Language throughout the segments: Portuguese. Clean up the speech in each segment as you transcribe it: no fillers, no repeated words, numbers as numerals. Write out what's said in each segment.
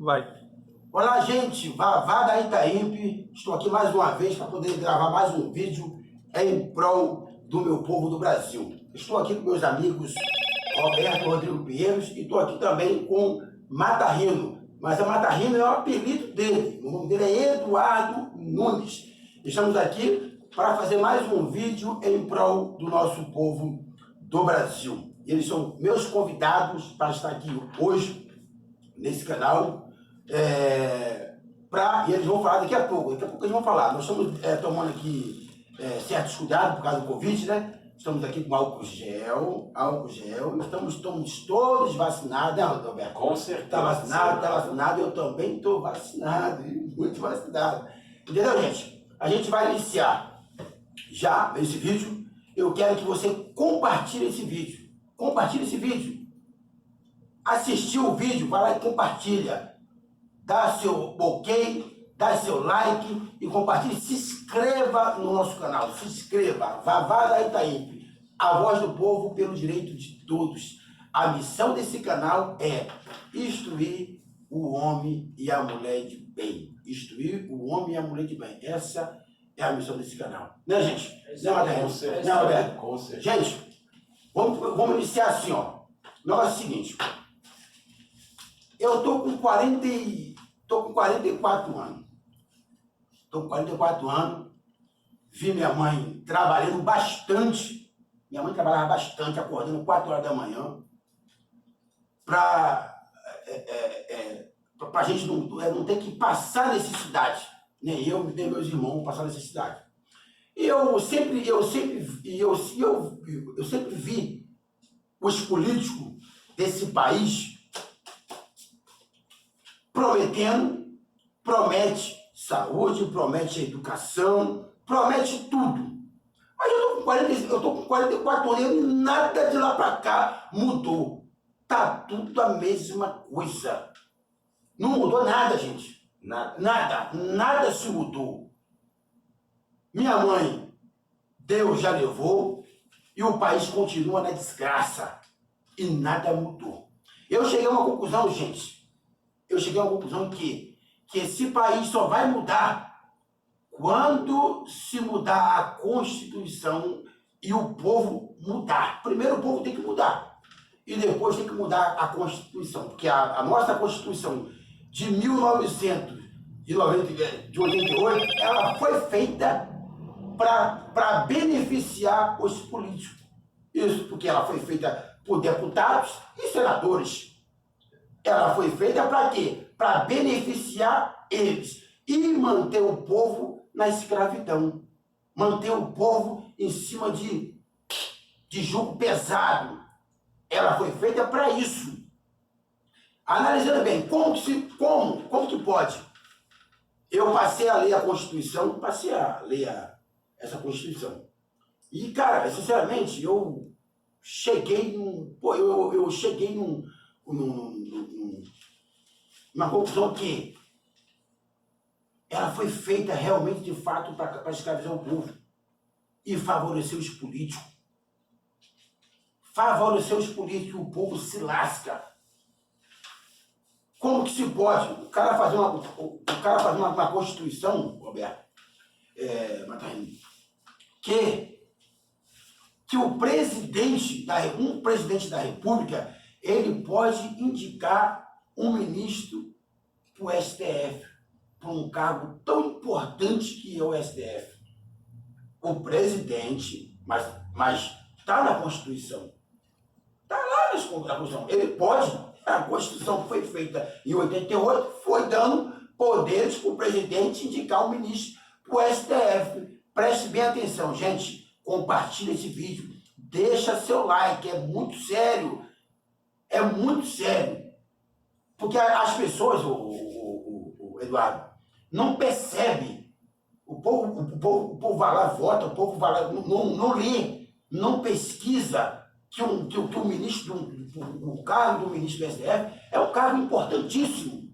Vai. Olá, gente, Vavá da Itaípe. Estou aqui mais uma vez para poder gravar mais um vídeo em prol do meu povo do Brasil. Estou aqui com meus amigos Roberto Rodrigo Pinheiros e estou aqui também com Matarrino. Mas a Matarrino é o apelido dele. O nome dele é Eduardo Nunes. Estamos aqui para fazer mais um vídeo em prol do nosso povo do Brasil. Eles são meus convidados para estar aqui hoje nesse canal. E eles vão falar daqui a pouco eles vão falar. Nós estamos tomando aqui certos cuidados por causa do Covid, né? Estamos aqui com álcool gel, estamos todos vacinados, né, Roberto? Com certeza. Tá vacinado, eu também estou vacinado, muito vacinado. Entendeu, gente? A gente vai iniciar já esse vídeo. Eu quero que você compartilhe esse vídeo. Compartilhe esse vídeo. Assistiu o vídeo, vai lá e compartilha. Dá seu ok, dá seu like e compartilhe. Se inscreva no nosso canal, se inscreva. Vavá da Itaípe, a voz do povo pelo direito de todos. A missão desse canal é instruir o homem e a mulher de bem. Instruir o homem e a mulher de bem. Essa é a missão desse canal. Né, gente? Né, Matheus? Né, Roberto? Com certeza. Gente, vamos iniciar assim, ó. O negócio é o seguinte. Eu tô com 44 anos. Estou com 44 anos. Vi minha mãe trabalhando bastante. Minha mãe trabalhava bastante, acordando 4 horas da manhã. Para a gente não ter que passar necessidade. Nem eu, nem meus irmãos passar necessidade. E eu sempre vi os políticos desse país promete saúde, promete educação, promete tudo. Mas eu tô com 44 anos e nada de lá para cá mudou. Tá tudo a mesma coisa. Não mudou nada, gente. Nada se mudou. Minha mãe, Deus já levou e o país continua na desgraça. E nada mudou. Eu cheguei a uma conclusão, gente. Que esse país só vai mudar quando se mudar a Constituição e o povo mudar. Primeiro o povo tem que mudar e depois tem que mudar a Constituição, porque a nossa Constituição de 1988, ela foi feita para beneficiar os políticos. Isso porque ela foi feita por deputados e senadores. Ela foi feita para quê? Para beneficiar eles e manter o povo na escravidão. Manter o povo em cima de jugo pesado. Ela foi feita para isso. Analisando bem, como que pode? Eu passei a ler a Constituição, essa Constituição. E, cara, sinceramente, eu cheguei uma conclusão que ela foi feita realmente, de fato, para escravizar o povo e favorecer os políticos. Favorecer os políticos, o povo se lasca. Como que se pode? O cara fazer uma Constituição, Roberto, Matarrino, que um presidente da República, ele pode indicar um ministro para o STF, para um cargo tão importante que é o STF. O presidente, mas está na Constituição. Está lá na Constituição. Ele pode. A Constituição foi feita em 88, foi dando poderes para o presidente indicar um ministro para o STF. Preste bem atenção, gente. Compartilha esse vídeo. Deixa seu like. É muito sério. É muito sério. Porque as pessoas, o Eduardo, não percebem. O povo vai lá, vota, o povo vai lá, não lê, não pesquisa que o ministro, o cargo do ministro do STF é um cargo importantíssimo.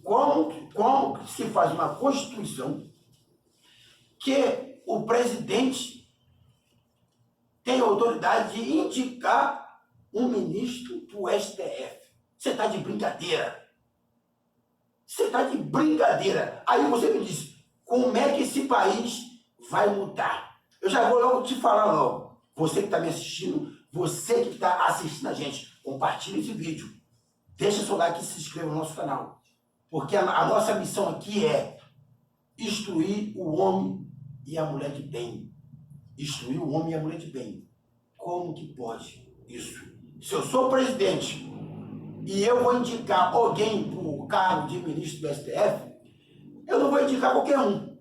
Como se faz uma Constituição que o presidente tem autoridade de indicar um ministro para o STF? Você está de brincadeira. Você está de brincadeira. Aí você me diz, como é que esse país vai mudar? Eu já vou logo te falar logo. Você que está me assistindo, você que está assistindo a gente, compartilhe esse vídeo. Deixa seu like e se inscreva no nosso canal. Porque a nossa missão aqui é instruir o homem e a mulher de bem. Instruir o homem e a mulher de bem. Como que pode isso? Se eu sou presidente e eu vou indicar alguém para o cargo de ministro do STF, eu não vou indicar qualquer um.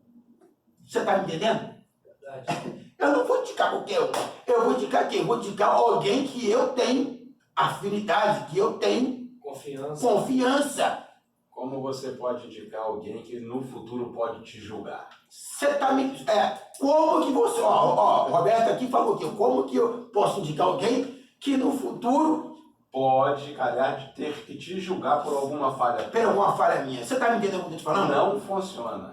Você está me entendendo? Verdade. Eu não vou indicar qualquer um. Eu vou indicar quem? Eu vou indicar alguém que eu tenho afinidade, que eu tenho confiança. Como você pode indicar alguém que no futuro pode te julgar? Você está me... como que você... Roberto aqui falou que como que eu posso indicar alguém que no futuro... Pode, calhar, de ter que te julgar por alguma falha. Por alguma falha minha. Você está me entendendo o que eu estou te falando? Não funciona.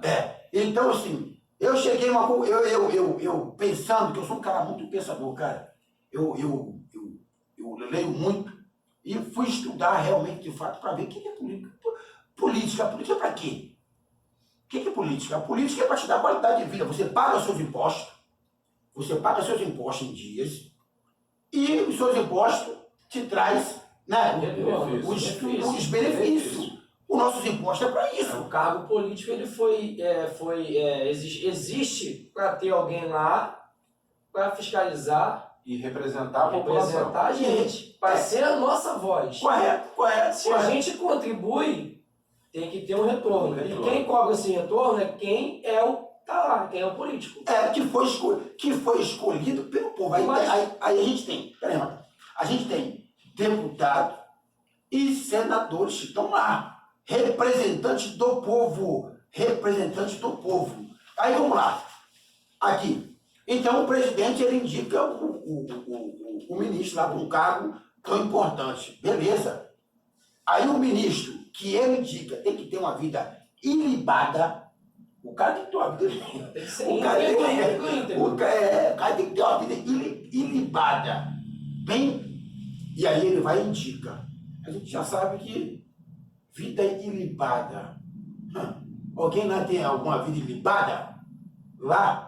Então, assim, eu cheguei eu pensando que eu sou um cara muito pensador, cara. Eu leio muito e fui estudar realmente, de fato, para ver o que é política. Política para quê? O que é política? A política é para te dar qualidade de vida. Você paga seus impostos, em dias, e os seus impostos te traz, né, os benefícios. Os nossos impostos é para isso. O cargo político ele existe para ter alguém lá para fiscalizar E representar a população. Representar a gente, para ser a nossa voz. Correto. Se a gente contribui, tem que ter um retorno. E quem cobra esse retorno é quem tá lá, quem é o político. Que foi escolhido pelo povo. Aí a gente tem, a gente tem deputado e senadores que estão lá, representantes do povo. Aí vamos lá, aqui. Então o presidente ele indica o ministro lá para um cargo tão importante. Beleza. Aí o ministro que ele indica tem que ter uma vida ilibada. O cara tem que ter uma vida... Tem que ser íntegro. O cara tem que ter uma vida ilibada. Bem, e aí ele vai e indica. A gente já sabe que vida ilibada. Alguém lá tem alguma vida ilibada? Lá?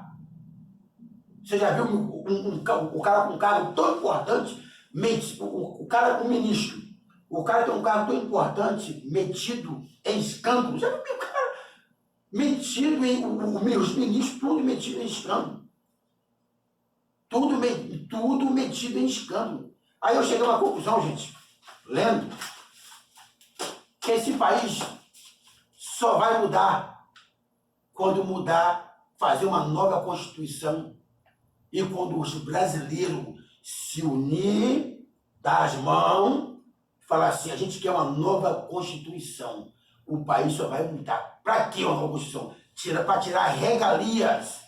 Você já viu o cara com um cargo tão importante, o cara com ministro, o cara tem um cargo tão importante, metido em escândalo? Já viu o cara metido em... os ministros, tudo metido em escândalo. Tudo metido em escândalo. Aí eu cheguei a uma conclusão, gente, lendo, que esse país só vai mudar quando fazer uma nova Constituição e quando os brasileiros se unir, dar as mãos, falar assim, a gente quer uma nova Constituição. O país só vai mudar. Para que uma nova Constituição? Para tirar regalias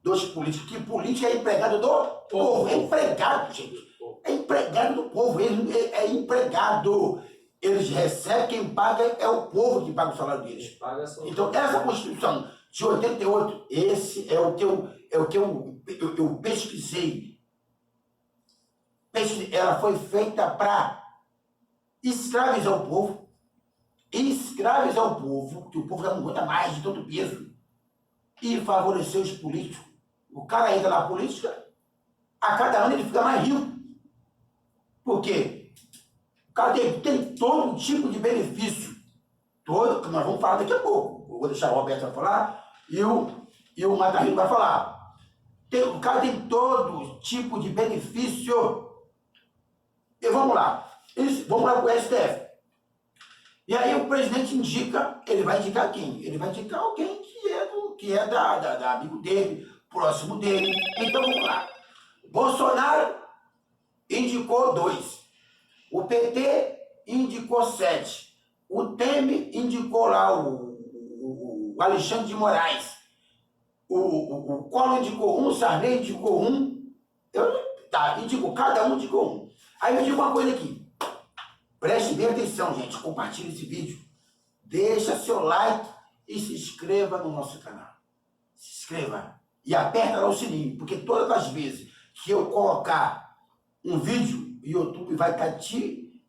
dos políticos. Que político é empregado do povo. É empregado, gente. É empregado do povo. Ele é empregado. Eles recebem, quem paga é o povo que paga o salário deles. Então, essa Constituição de 88, esse é o que eu pesquisei. Ela foi feita para escravizar o povo. Que o povo já não aguenta mais de todo peso. E favorecer os políticos. O cara entra na política, a cada ano ele fica mais rico. Por quê? O cara tem todo tipo de benefício. Que nós vamos falar daqui a pouco. Eu vou deixar o Roberto falar e o Matarino vai falar. O cara tem todo tipo de benefício. E vamos lá. Vamos lá para o STF. E aí o presidente indica, ele vai indicar quem? Ele vai indicar alguém que é da amigo dele, próximo dele. Então vamos lá. Bolsonaro indicou 2. O PT indicou 7. O Temer indicou lá o Alexandre de Moraes. O Collor indicou 1, o Sarney indicou 1. Cada um indicou 1. Aí me diga uma coisa aqui. Preste bem atenção, gente. Compartilhe esse vídeo. Deixa seu like e se inscreva no nosso canal. Se inscreva. E aperta lá o sininho. Porque todas as vezes que eu colocar um vídeo, o YouTube vai estar te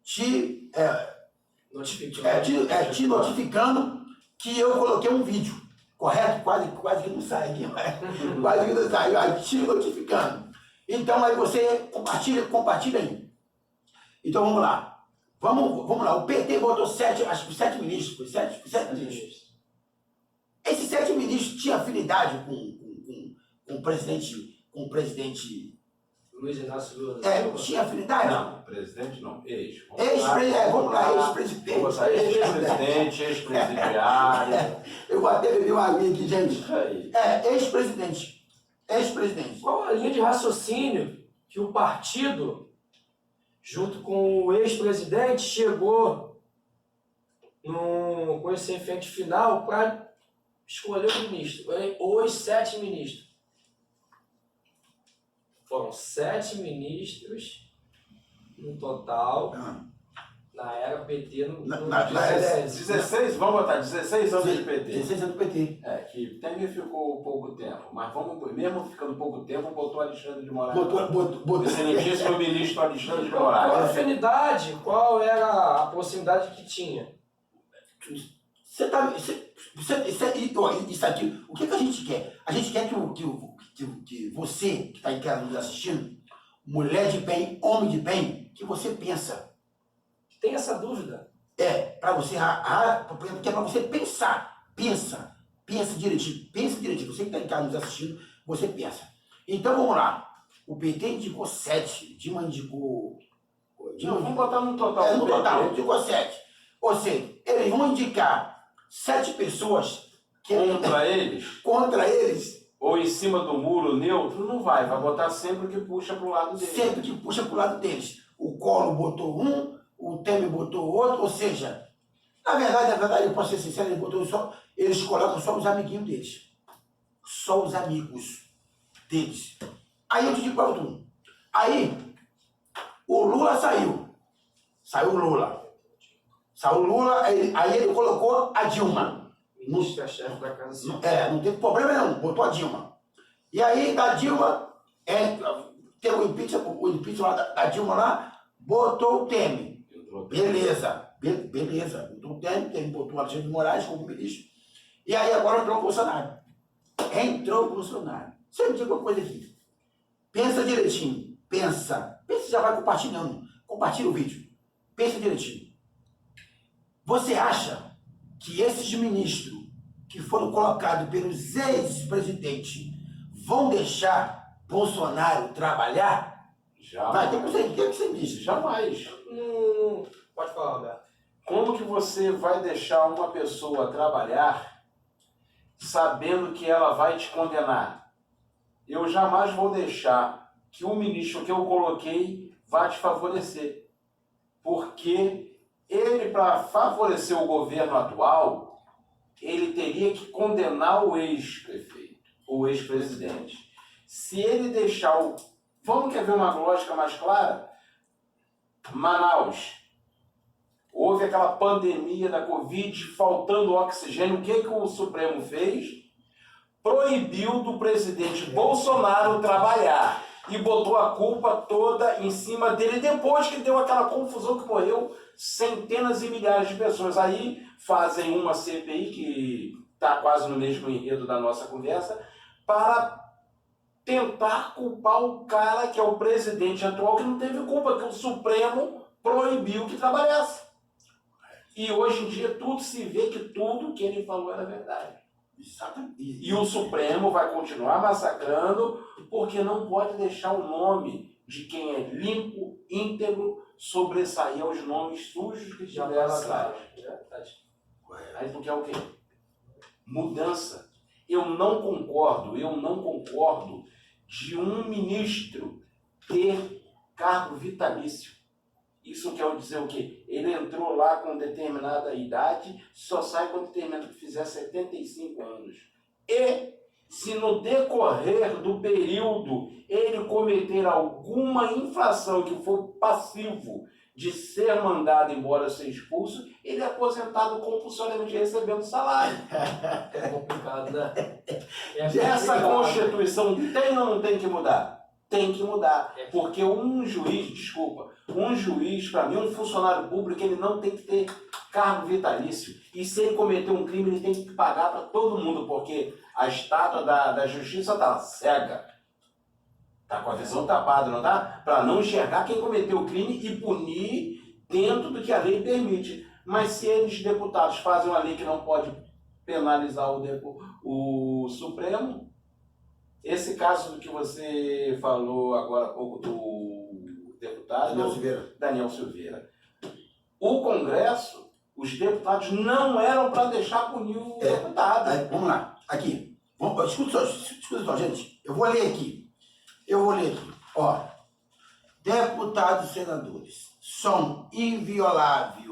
notificando que eu coloquei um vídeo, correto? Quase que não sai aqui, quase que não sai, vai te notificando. Então aí você compartilha aí. Então vamos lá. Vamos lá. O PT botou acho que 7 ministros, foi 7 ministros. Esses 7 ministros tinham afinidade com o presidente. Luiz Inácio Lula da Silva. Tinha afinidade? Não, presidente não, Vamos lá, ex-presidente. Ex-presidente, ex-presidiário. Eu vou até beber uma aguinha aqui, gente. Isso aí. Ex-presidente. Ex-presidente. Qual a linha de raciocínio que o partido, junto com o ex-presidente, chegou com esse efeito final para escolher o ministro? Os 7 ministros. Foram 7 ministros no total, na era PT, no 16, vamos botar 16 anos de PT. 16 anos do PT. Que Temer ficou pouco tempo, mas mesmo ficando pouco tempo, botou Alexandre de Moraes. Botou. Excelentíssimo ministro Alexandre de Qual a Moraes. afinidade? Qual era a proximidade que tinha? Isso aqui, o que a gente quer? A gente quer que você, que está em casa nos assistindo, mulher de bem, homem de bem, que você pensa. Tem essa dúvida? Para você, porque é para você pensar. Pensa direitinho. Você que está em casa nos assistindo, você pensa. Então vamos lá. O PT indicou 7. Dilma indicou. Vamos botar no total. No total, indicou 7. Ou seja, eles vão indicar 7 pessoas contra eles. Ou em cima do muro neutro, não vai botar sempre o que puxa para o lado deles. Sempre que puxa para o lado deles. O Collor botou um, o Temer botou outro, ou seja, na verdade, eu posso ser sincero, eles colocam só os amiguinhos deles. Só os amigos deles. Aí eu te digo para tu. Aí, o Lula saiu. Saiu o Lula, aí ele colocou a Dilma. Ministra-chefe da Casa Civil. Não teve problema não, botou a Dilma. E aí da Dilma, teve o impeachment lá da Dilma lá, botou o Temer. Beleza. Botou o Temer, botou o Alexandre de Moraes como ministro. E aí agora entrou o Bolsonaro. Você me diga uma coisa aqui. Pensa direitinho. Pensa já vai compartilhando. Compartilha o vídeo. Pensa direitinho. Você acha que esses ministros que foram colocados pelos ex-presidentes vão deixar Bolsonaro trabalhar? Jamais. O que você disse? Jamais. Pode falar, Roberto. Como que você vai deixar uma pessoa trabalhar sabendo que ela vai te condenar? Eu jamais vou deixar que o ministro que eu coloquei vá te favorecer. Porque ele, para favorecer o governo atual, ele teria que condenar o ex-prefeito, o ex-presidente. Se ele deixar o... Vamos quer ver uma lógica mais clara? Manaus. Houve aquela pandemia da Covid, faltando oxigênio. O que o Supremo fez? Proibiu do presidente Bolsonaro trabalhar. E botou a culpa toda em cima dele, depois que deu aquela confusão que morreu centenas e milhares de pessoas. Aí fazem uma CPI, que está quase no mesmo enredo da nossa conversa, para tentar culpar o cara que é o presidente atual, que não teve culpa, que o Supremo proibiu que trabalhasse. E hoje em dia tudo se vê que tudo que ele falou era verdade. E o Supremo vai continuar massacrando, porque não pode deixar o nome de quem é limpo, íntegro, sobressair aos nomes sujos que tiveram atrás. Aí tu quer o quê? Mudança. Eu não concordo de um ministro ter cargo vitalício. Isso quer dizer o quê? Ele entrou lá com determinada idade, só sai quando fizer 75 anos. E, se no decorrer do período ele cometer alguma infração que for passivo de ser mandado embora, ser expulso, ele é aposentado compulsoriamente recebendo salário. É complicado, né? Essa Constituição tem ou não tem que mudar? tem que mudar. Porque um juiz, para mim, um funcionário público, ele não tem que ter cargo vitalício. E se ele cometer um crime, ele tem que pagar para todo mundo, porque a estátua da justiça está cega. Está com a visão tapada, não tá? Para não enxergar quem cometeu o crime e punir dentro do que a lei permite. Mas se eles, deputados, fazem uma lei que não pode penalizar o Supremo, esse caso que você falou agora há pouco do deputado Daniel Silveira, o Congresso, os deputados não eram para deixar punir o deputado. Vamos lá, aqui. Escuta só, gente. Eu vou ler aqui. Ó, deputados e senadores são invioláveis,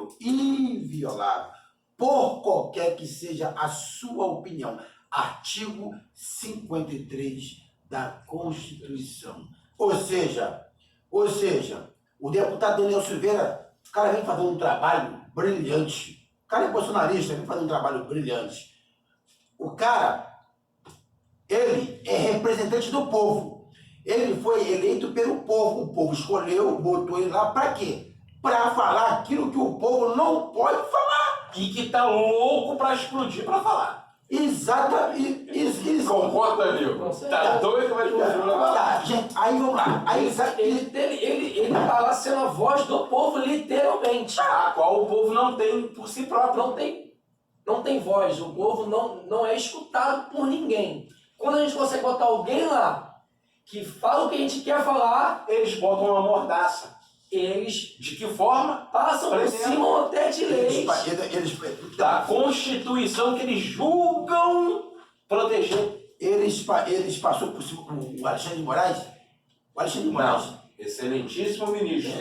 por qualquer que seja a sua opinião. Artigo 53 da Constituição. Ou seja, o deputado Daniel Silveira, o cara vem fazer um trabalho brilhante. O cara é bolsonarista, vem fazer um trabalho brilhante. O cara, ele é representante do povo. Ele foi eleito pelo povo. O povo escolheu, botou ele lá para quê? Para falar aquilo que o povo não pode falar. E que tá louco para explodir para falar. Exatamente. Concorda, amigo? Tá doido para explodir para falar. Gente, aí vamos lá. Aí, Ele tá lá sendo a voz do povo, literalmente. A qual o povo não tem por si próprio. Não tem voz. O povo não é escutado por ninguém. Quando a gente consegue botar alguém lá que fala o que a gente quer falar, eles botam uma mordaça. Eles, de que forma? Passam por cima até de leis da Constituição que eles julgam proteger. Eles passou por cima o Alexandre de Moraes? O Alexandre de Moraes. Não, excelentíssimo ministro.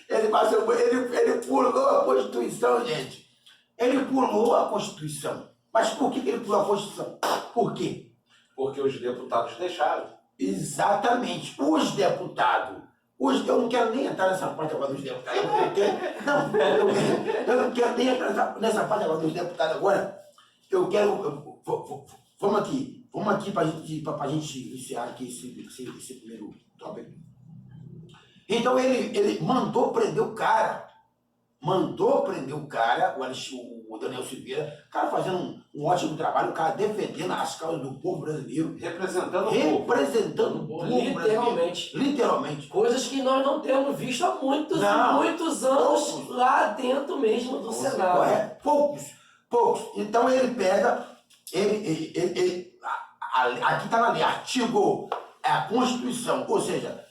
Ele pulou a Constituição, gente. Ele pulou a Constituição. Mas por que ele pulou a Constituição? Por quê? Porque os deputados deixaram. Exatamente. Os deputados. Eu não quero nem entrar nessa parte agora dos deputados. Eu não quero nem entrar nessa parte agora dos deputados agora. Eu quero. Vamos aqui para a gente iniciar aqui esse primeiro tópico. Então ele mandou prender o cara. O Daniel Silveira, o cara fazendo um ótimo trabalho, o cara defendendo as causas do povo brasileiro. Representando o povo Literalmente. Coisas que nós não temos visto há muitos anos lá dentro mesmo do Senado. Poucos. Então ele pega, aqui está na lei, artigo, a Constituição, ou seja,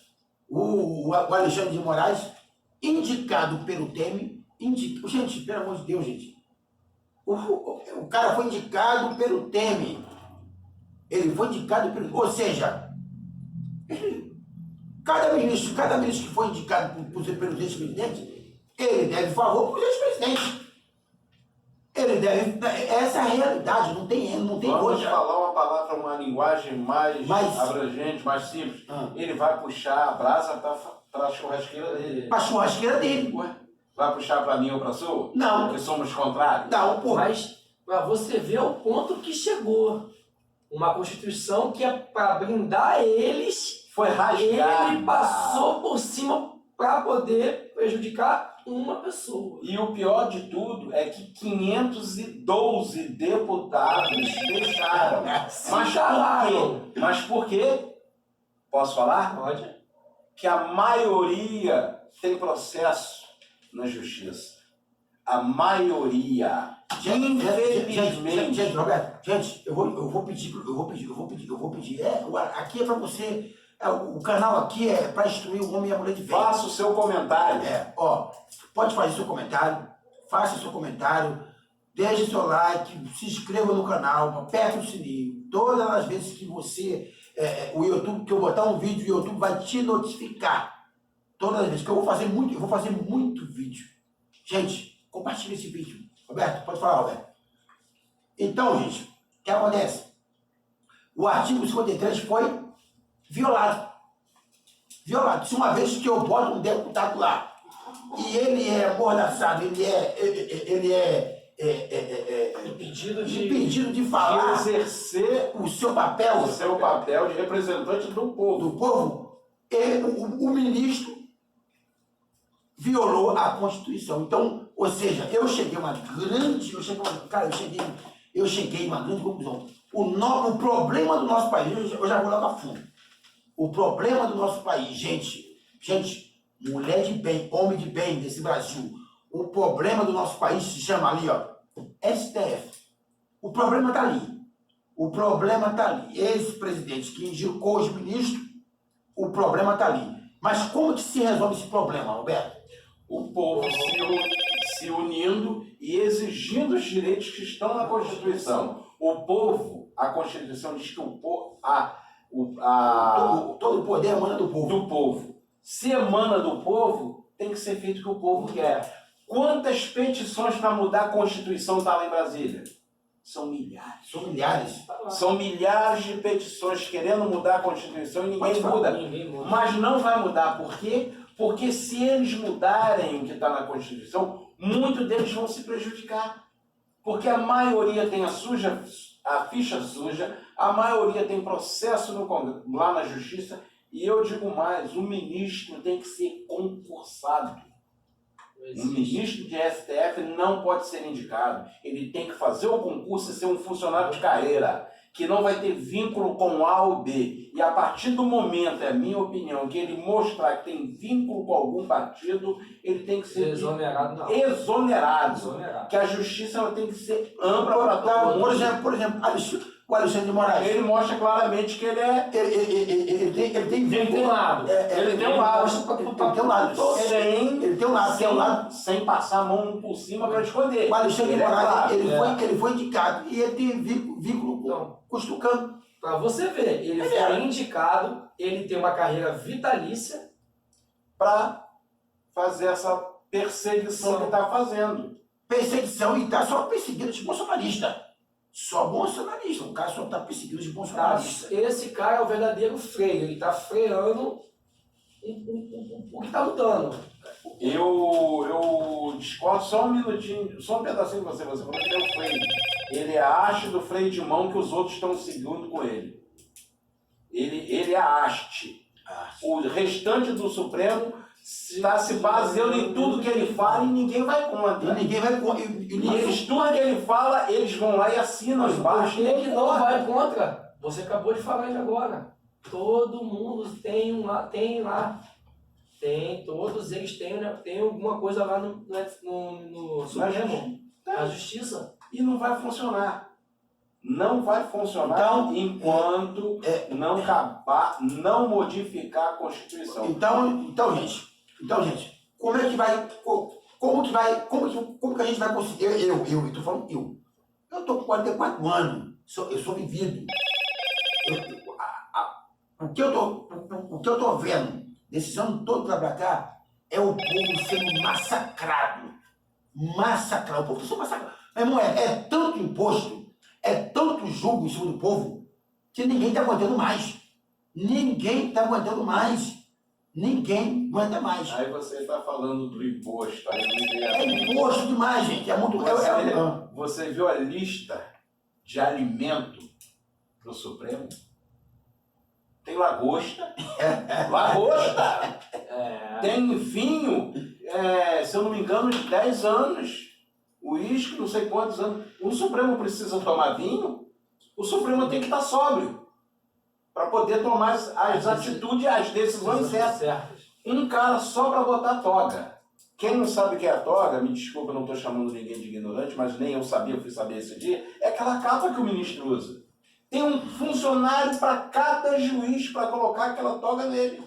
o Alexandre de Moraes, indicado pelo Temer, gente, pelo amor de Deus, gente. O cara foi indicado pelo Temer. Ou seja, cada ministro que foi indicado pelo ex-presidente, ele deve favor para o ex-presidente. Essa é a realidade, não tem Vamos outra. falar uma palavra, uma linguagem mais abrangente, mais simples. Ele vai puxar a brasa para a churrasqueira dele. Para a churrasqueira dele. Ué? Vai puxar para mim ou para a sua? Não. Porque somos contrários? Não, pô. Mas para você ver o ponto que chegou. Uma Constituição que é para blindar eles. Foi rasgada. Ele passou por cima para poder prejudicar uma pessoa. E o pior de tudo é que 512 deputados deixaram. Mas por quê? Posso falar? Pode. Que a maioria tem processo na justiça. A maioria. Infelizmente. Roberto, eu vou pedir. Aqui é para você. O canal aqui é para instruir o homem e a mulher de fé. Faça o seu comentário. Pode fazer seu comentário. Faça seu comentário. Deixe seu like. Se inscreva no canal. Aperte o sininho. Todas as vezes que você. O YouTube, que eu botar um vídeo, o YouTube vai te notificar. Todas as vezes que eu vou fazer muito vídeo. Gente, compartilhe esse vídeo. Roberto, pode falar, Roberto. Então, gente, o que acontece? O artigo 53 foi violado. Se uma vez que eu boto um deputado lá e ele é amordaçado, ele é impedido de falar de exercer o seu papel, de representante do povo. E o ministro violou a Constituição. Então, ou seja, eu cheguei a uma grande conclusão. O problema do nosso país, eu já vou lá para fundo. O problema do nosso país, gente, mulher de bem, homem de bem desse Brasil, o problema do nosso país se chama ali, ó, STF. O problema está ali. Esse presidente que indicou os ministros, o problema está ali. Mas como que se resolve esse problema, Roberto? O povo se unindo e exigindo os direitos que estão na Constituição. O povo, a Constituição diz que o povo, todo o poder emana do povo. Do povo. Se emana do povo, tem que ser feito o que o povo quer. Quantas petições para mudar a Constituição está lá em Brasília? São milhares. São milhares de petições querendo mudar a Constituição e ninguém muda. Mas não vai mudar. Por quê? Porque se eles mudarem o que está na Constituição, muitos deles vão se prejudicar. Porque a maioria tem a ficha suja, a maioria tem processo lá na Justiça, e eu digo mais, o ministro tem que ser concursado. Um ministro de STF não pode ser indicado. Ele tem que fazer o concurso e ser um funcionário de carreira, que não vai ter vínculo com A ou B. E a partir do momento, é a minha opinião, que ele mostrar que tem vínculo com algum partido, ele tem que ser exonerado. Que a justiça ela tem que ser ampla para todo mundo. Por exemplo, o Alexandre de Moraes. Ele mostra claramente que ele é... Ele tem um lado. Ele tem um lado. Sem passar a mão por cima para esconder. O Alexandre de Moraes, ele foi indicado e ele tem vínculo com os tucanos. Para você ver, ele foi indicado, ele tem uma carreira vitalícia para fazer essa perseguição que está fazendo. Perseguição, e está só perseguindo os bolsonaristas. Só bolsonarista. O cara só está perseguindo os bolsonaristas. Esse cara é o verdadeiro freio. Ele está freando o que está lutando. Eu discordo só um minutinho, só um pedacinho de você falou que ele é o freio. Ele é a haste do freio de mão que os outros estão seguindo com ele. Ele é a haste. O restante do Supremo está se baseando em tudo que ele fala e ninguém vai contra. Eles, tudo que ele fala, eles vão lá e assinam embaixo. Por que não vai contra? Você acabou de falar isso agora. Todo mundo tem lá. Todos eles têm alguma coisa lá no Supremo. Na Justiça. E não vai funcionar. Não vai funcionar enquanto não modificar a Constituição. Então, gente, como que a gente vai conseguir? Eu estou falando eu estou com 44 anos, eu sou vivido. O que eu tô vendo desses anos todos para cá é o povo sendo massacrado. O povo sendo massacrado. Meu irmão, é tanto imposto, é tanto julgo em cima do povo, que ninguém está aguentando mais. Ninguém aguenta mais. Aí você está falando do imposto. É imposto demais, gente. É muito... Você viu a lista de alimento do Supremo? Tem lagosta. Tem vinho, se eu não me engano, de 10 anos. Uísque, não sei quantos anos. O Supremo precisa tomar vinho? O Supremo tem que estar sóbrio para poder tomar as atitudes, as decisões certas. Um cara só para botar toga. Quem não sabe o que é a toga, me desculpa, eu não estou chamando ninguém de ignorante, mas nem eu sabia, eu fui saber esse dia, é aquela capa que o ministro usa. Tem um funcionário para cada juiz para colocar aquela toga nele.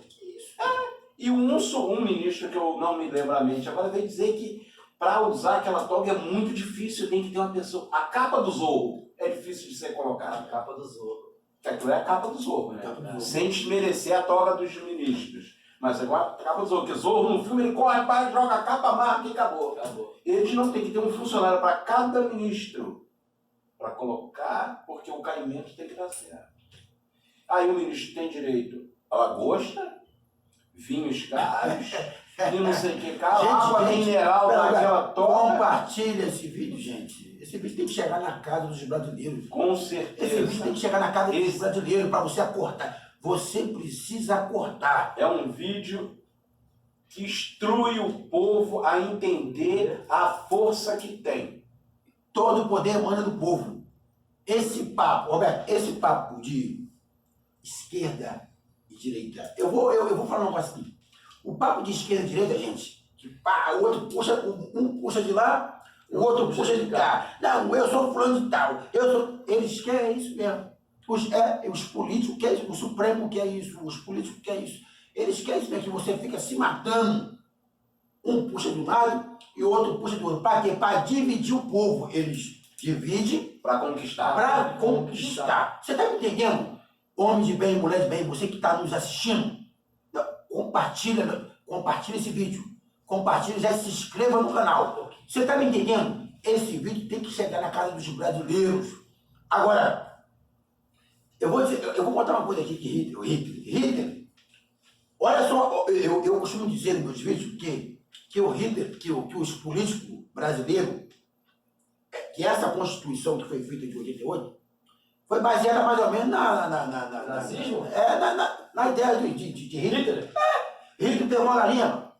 E um ministro, que eu não me lembro a mente agora, veio dizer que para usar aquela toga é muito difícil, tem que ter uma pessoa... A capa do Zorro é difícil de ser colocada. A capa do Zorro. Aquilo é a capa do Zorro, né? Sem desmerecer a toga dos ministros. Mas agora a capa do Zorro, porque Zorro no filme ele corre, joga a capa, amarra e acabou. Eles não tem que ter um funcionário para cada ministro para colocar, porque o caimento tem que dar certo. Aí o ministro tem direito a lagosta, vinhos caros, e não sei o que, cara, água mineral daquela toca. Compartilha esse vídeo, gente. Esse vídeo tem que chegar na casa dos brasileiros. Com Esse vídeo certeza. tem que chegar na casa dos brasileiros para você acordar. Você precisa acordar. É um vídeo que instrui o povo a entender a força que tem. Todo o poder emana do povo. Esse papo, Roberto, esse papo de esquerda e direita. Eu vou falar um negócio aqui. O papo de esquerda e direita, gente, que pá, o outro puxa, um puxa de lá, o outro puxa de cá. Não, eu sou fulano de tal. Eles querem isso mesmo. Os políticos querem, o Supremo quer isso, os políticos querem isso. Eles querem isso mesmo, que você fica se matando. Um puxa de um lado e o outro puxa do outro. Para quê? Para dividir o povo. Eles dividem Para conquistar. para conquistar. Você está me entendendo? Homem de bem, mulher de bem, você que está nos assistindo, compartilha esse vídeo. Compartilha, já se inscreva no canal. Você está me entendendo? Esse vídeo tem que chegar na casa dos brasileiros. Agora, eu vou contar uma coisa aqui que Hitler, olha só, eu costumo dizer nos meus vídeos que o Hitler, que os políticos brasileiros, que essa Constituição que foi feita de 88, foi baseada mais ou menos Nazismo? na ideia de Hitler. Hitler pegou uma galinha,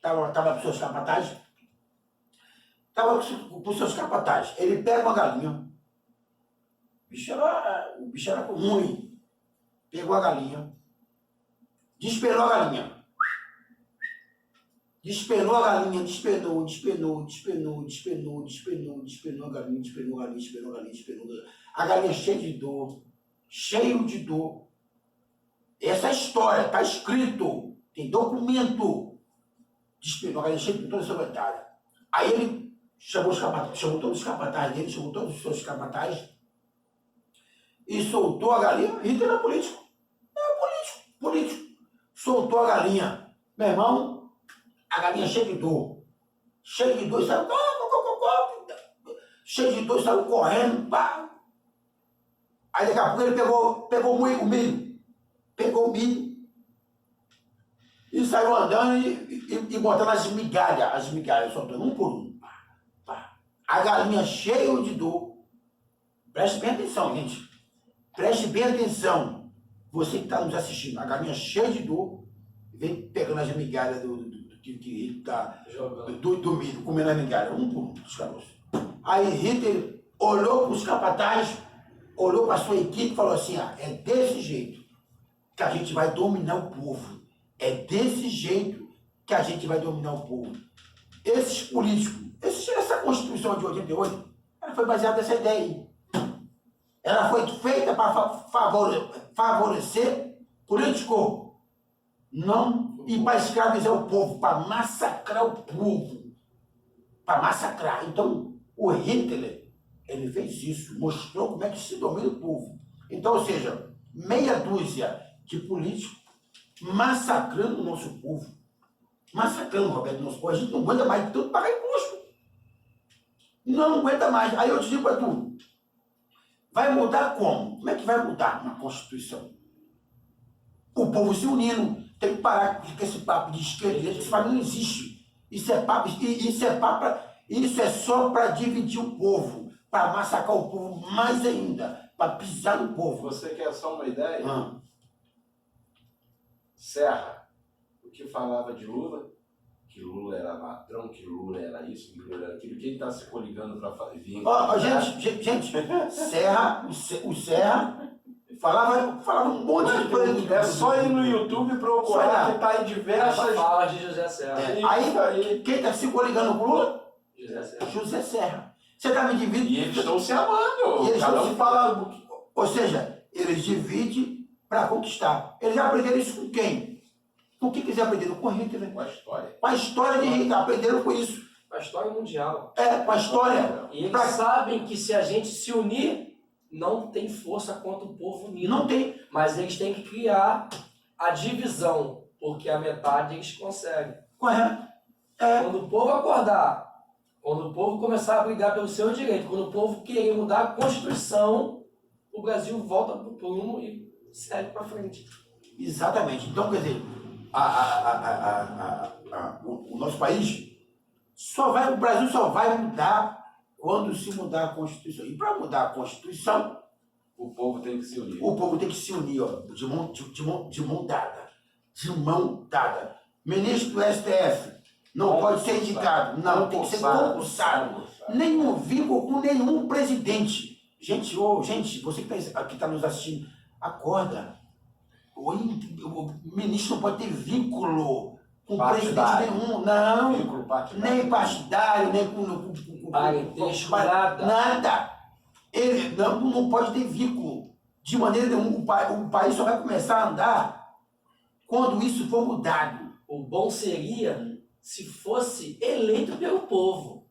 tava com seus capatazes, ele pega uma galinha, o bicho era ruim, pegou a galinha, despenou a galinha, despenou a galinha, despenou a galinha, a galinha cheio de dor. Essa é a história, tá escrito, tem documento. Despenou a galinha cheia de dor, toda ensanguentada. Aí ele chamou todos os capatazes dele, chamou todos os seus capatazes e soltou a galinha. Hitler era político. Político. Soltou a galinha. Meu irmão, a galinha cheia de dor, saiu correndo, pá. Aí daqui a pouco ele pegou o milho e saiu andando e botando as migalhas, soltando um por um. Pá. A galinha cheia de dor. Preste bem atenção, gente. Preste bem atenção. Você que está nos assistindo, a galinha cheia de dor, vem pegando as migalhas que tá do milho, comendo as migalhas, um por um, dos caroços. Aí Hitler olhou para os capatazes, olhou para a sua equipe e falou assim: é desse jeito que a gente vai dominar o povo. É desse jeito que a gente vai dominar o povo. Esses políticos, essa Constituição de 88, ela foi baseada nessa ideia aí. Ela foi feita para favorecer político, não, e para escravizar o povo, para massacrar o povo. Para massacrar. Então, o Hitler, ele fez isso, mostrou como é que se domina o povo. Então, ou seja, meia dúzia de políticos massacrando o nosso povo. Massacrando, Roberto, o nosso povo. A gente não aguenta mais de tanto pagar imposto. Não aguenta mais. Aí eu te digo para tu, vai mudar como? Como é que vai mudar na Constituição? O povo se unindo. Tem que parar com esse papo de esquerda e direita. Esse papo não existe. Isso é só para dividir o povo, para massacrar o povo mais ainda, para pisar no povo. Você quer só uma ideia? Ah. Serra, o que falava de Lula, que Lula era ladrão, que Lula era isso, que Lula era aquilo, quem está se coligando para vir? Gente, o Serra falava um monte de coisa. É só ir no YouTube procurar que está em diversas... Fala de José Serra. Aí, quem está se coligando com o Lula? José Serra. José Serra. Você está me dividindo? E eles estão se amando. Cada um fala... Ou seja, eles dividem para conquistar. Eles aprenderam isso com quem? Com quem quiser aprender? Com Hitler. Com a história. Com a história de Hitler. Aprenderam com isso. A história mundial. Com a história. E eles sabem que se a gente se unir, não tem força contra o povo unido. Não tem. Mas eles têm que criar a divisão, porque a metade eles conseguem. Correto. Quando o povo acordar, quando o povo começar a brigar pelo seu direito, quando o povo querer mudar a Constituição, o Brasil volta para o prumo e segue para frente. Exatamente. Então, quer dizer, o nosso país, o Brasil só vai mudar quando se mudar a Constituição. E para mudar a Constituição, O povo tem que se unir. o povo tem que se unir, ó, de mão dada. De mão dada. Ministro do STF não pode ser indicado. Não, tem que ser concursado. Nenhum vínculo com nenhum presidente. Gente, você que está nos assistindo, acorda. O ministro não pode ter vínculo com presidente nenhum. Não. Vínculo partidário. Nem partidário, nem com Parentesco, nada. Nada. Ele não pode ter vínculo. De maneira nenhuma. O país só vai começar a andar quando isso for mudado. O bom seria se fosse eleito pelo povo.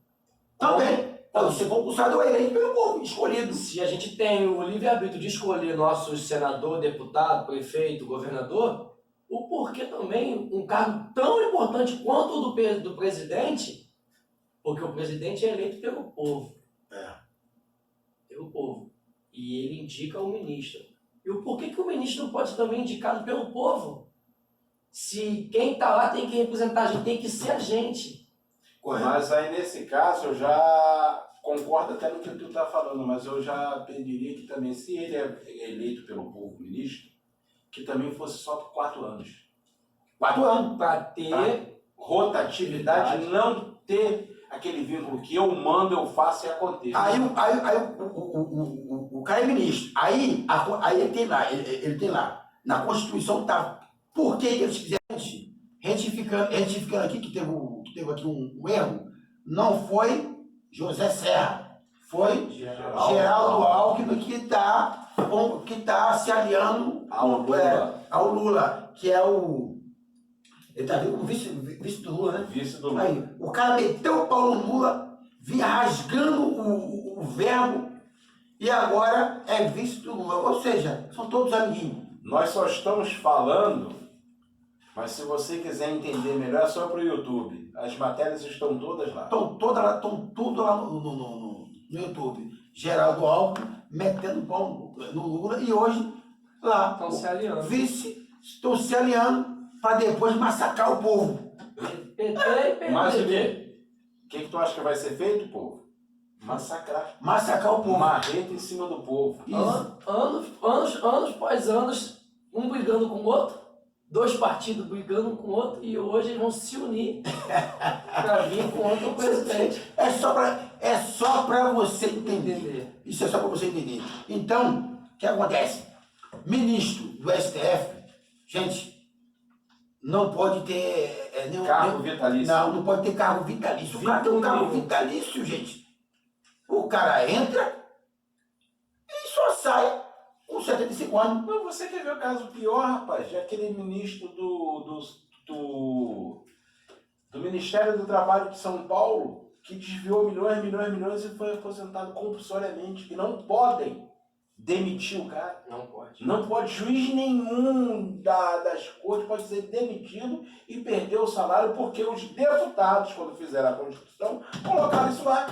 Também. Pode ser concursado ou eleito pelo povo, escolhido. Se a gente tem o livre-arbítrio de escolher nossos senador, deputado, prefeito, governador, o porquê também um cargo tão importante quanto o do presidente, porque o presidente é eleito pelo povo. Pelo povo. E ele indica o ministro. E o porquê que o ministro não pode ser também indicado pelo povo? Se quem está lá tem que representar a gente, tem que ser a gente. Correto. Mas aí, nesse caso, eu já concordo até no que tu está falando, mas eu já pediria que também, se ele é eleito pelo povo ministro, que também fosse só por 4 anos. 4 anos. Para ter Rotatividade, não ter aquele vínculo que eu mando, eu faço e aconteça. Aí o cara é ministro. Aí ele tem lá. Na Constituição tá. Por que eles fizeram isso? Retificando aqui, que teve aqui um erro, não foi José Serra, foi Geraldo Alckmin que está se aliando ao Lula, que é o. Ele está vindo como vice do Lula, né? Vice do Lula. Aí, o cara meteu o pau no Lula, vinha rasgando o verbo, e agora é vice do Lula. Ou seja, são todos amiguinhos. Nós só estamos falando, mas se você quiser entender melhor, é só para o YouTube. As matérias estão todas lá. Estão tudo lá no YouTube. Geraldo Alckmin metendo pau no Lula e hoje lá Estão se aliando. vice estão se aliando para depois massacrar o povo. PT e PMDB. Mas o que tu acha que vai ser feito, povo? Massacrar. Massacrar o povo. Marreta em cima do povo. Anos após anos, um brigando com o outro, 2 partidos brigando com o outro, e hoje eles vão se unir para vir contra o presidente. É só para você entender. Isso é só para você entender. Então, o que acontece? Ministro do STF, gente, não pode ter Cargo vitalício. Não pode ter cargo vitalício. O cara tem um cargo vitalício, gente. O cara entra e só sai com 75 anos. Não, você quer ver o caso pior, rapaz? É aquele ministro do Ministério do Trabalho de São Paulo que desviou milhões e foi aposentado compulsoriamente. E não podem demitir o cara. Não pode. Não pode, juiz nenhum das cortes pode ser demitido e perder o salário porque os deputados, quando fizeram a Constituição, colocaram isso lá.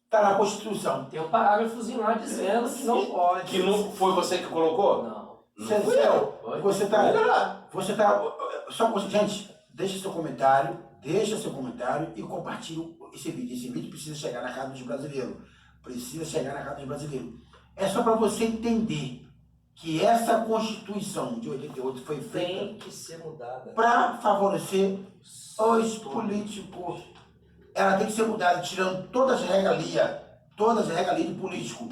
Está na Constituição. Tem um parágrafozinho lá dizendo que não pode. Que não foi você que colocou? Não. Fui eu. Você tá. Gente, deixa seu comentário e compartilhe esse vídeo. Esse vídeo precisa chegar na casa dos brasileiros. É só para você entender que essa Constituição de 88 foi Tem feita que ser mudada. para favorecer os políticos. Ela tem que ser mudada, tirando todas as regalias de político.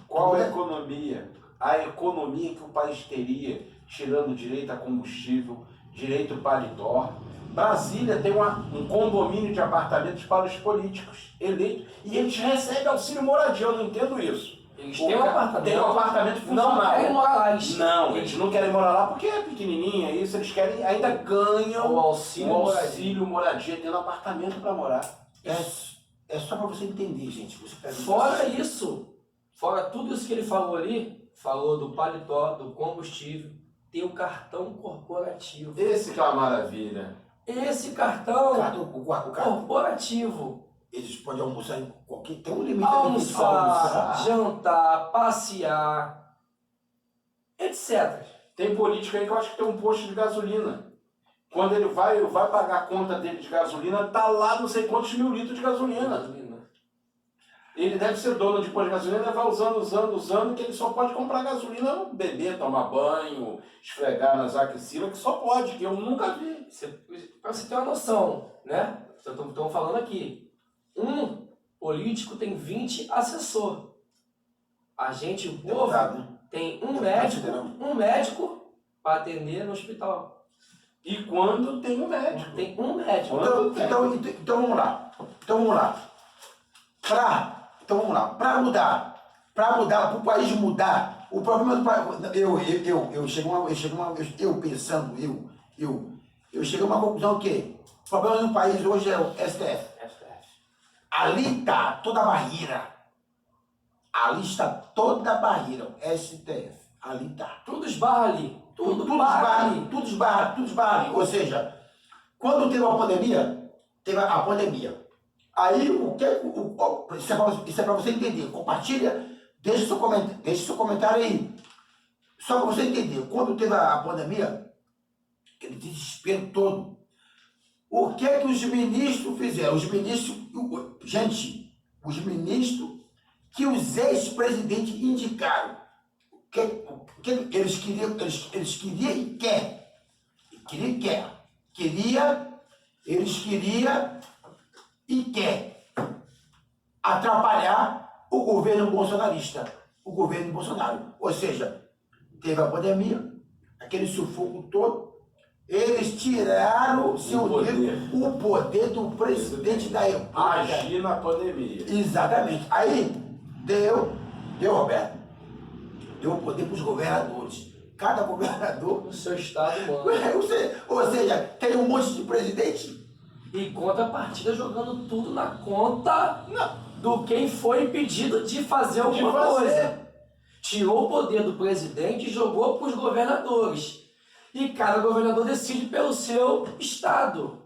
Qual é a economia? A economia que o país teria, tirando direito a combustível, direito paletó. Brasília tem um condomínio de apartamentos para os políticos eleitos e eles recebem auxílio moradia. Eu não entendo isso. Eles têm um apartamento. Tem um apartamento Não funcional. querem morar lá. Eles não querem morar lá porque é pequenininho, é isso. Eles querem, ainda ganham O auxílio moradia, tendo apartamento para morar. É só para você entender, gente. Você tá Fora isso, fora tudo isso que ele falou ali, falou do paletó, do combustível, tem o cartão corporativo. Esse que é uma maravilha. Esse cartão o cartão, corporativo, eles podem almoçar em qualquer. Tem um limite almoçar, jantar, passear, etc. Tem político aí que eu acho que tem um posto de gasolina. Quando ele vai pagar a conta dele de gasolina, tá lá não sei quantos mil litros de gasolina. Ele deve ser dono de posto de gasolina, vai usando, que ele só pode comprar gasolina, beber, tomar banho, esfregar nas axilas, que só pode, que eu nunca vi. Para você ter uma noção, né? Estamos falando aqui. Um político tem 20 assessores. A gente, o povo, tem um médico para atender no hospital. E quando tem um médico? Tem um médico. Então vamos lá. Para mudar, para o país mudar, o problema do país. Eu chego a uma conclusão que o problema do país hoje é o STF. Ali está toda a barreira. Ali está toda a barreira, o STF. Ali está. Tudo esbarra ali. Tudo esbarra ali. Ou seja, quando teve a pandemia, aí isso é para você entender. Compartilha, deixa seu comentário aí. Só para você entender, quando teve a pandemia, aquele desespero todo, o que é que os ministros fizeram? Os ministros que os ex-presidentes indicaram. Eles queriam e quer atrapalhar o governo bolsonarista, o governo Bolsonaro. Ou seja, teve a pandemia, aquele sufoco todo, eles tiraram o poder do presidente da República. Agir na pandemia. Exatamente. Aí deu, Roberto, deu o poder para os governadores. Cada governador no seu estado, mano. Ou seja, tem um monte de presidente. E contrapartida jogando tudo na conta do quem foi impedido de fazer alguma coisa. Tirou o poder do presidente e jogou para os governadores. E cada governador decide pelo seu estado.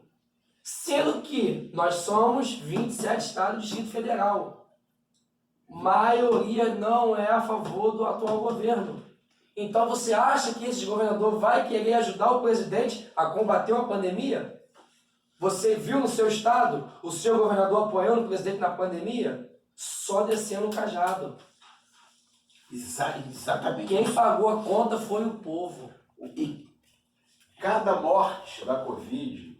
Sendo que nós somos 27 estados do Distrito Federal. Maioria não é a favor do atual governo. Então você acha que esse governador vai querer ajudar o presidente a combater uma pandemia? Você viu no seu estado o seu governador apoiando o presidente na pandemia? Só descendo o cajado. Exatamente. Quem pagou a conta foi o povo. E cada morte da Covid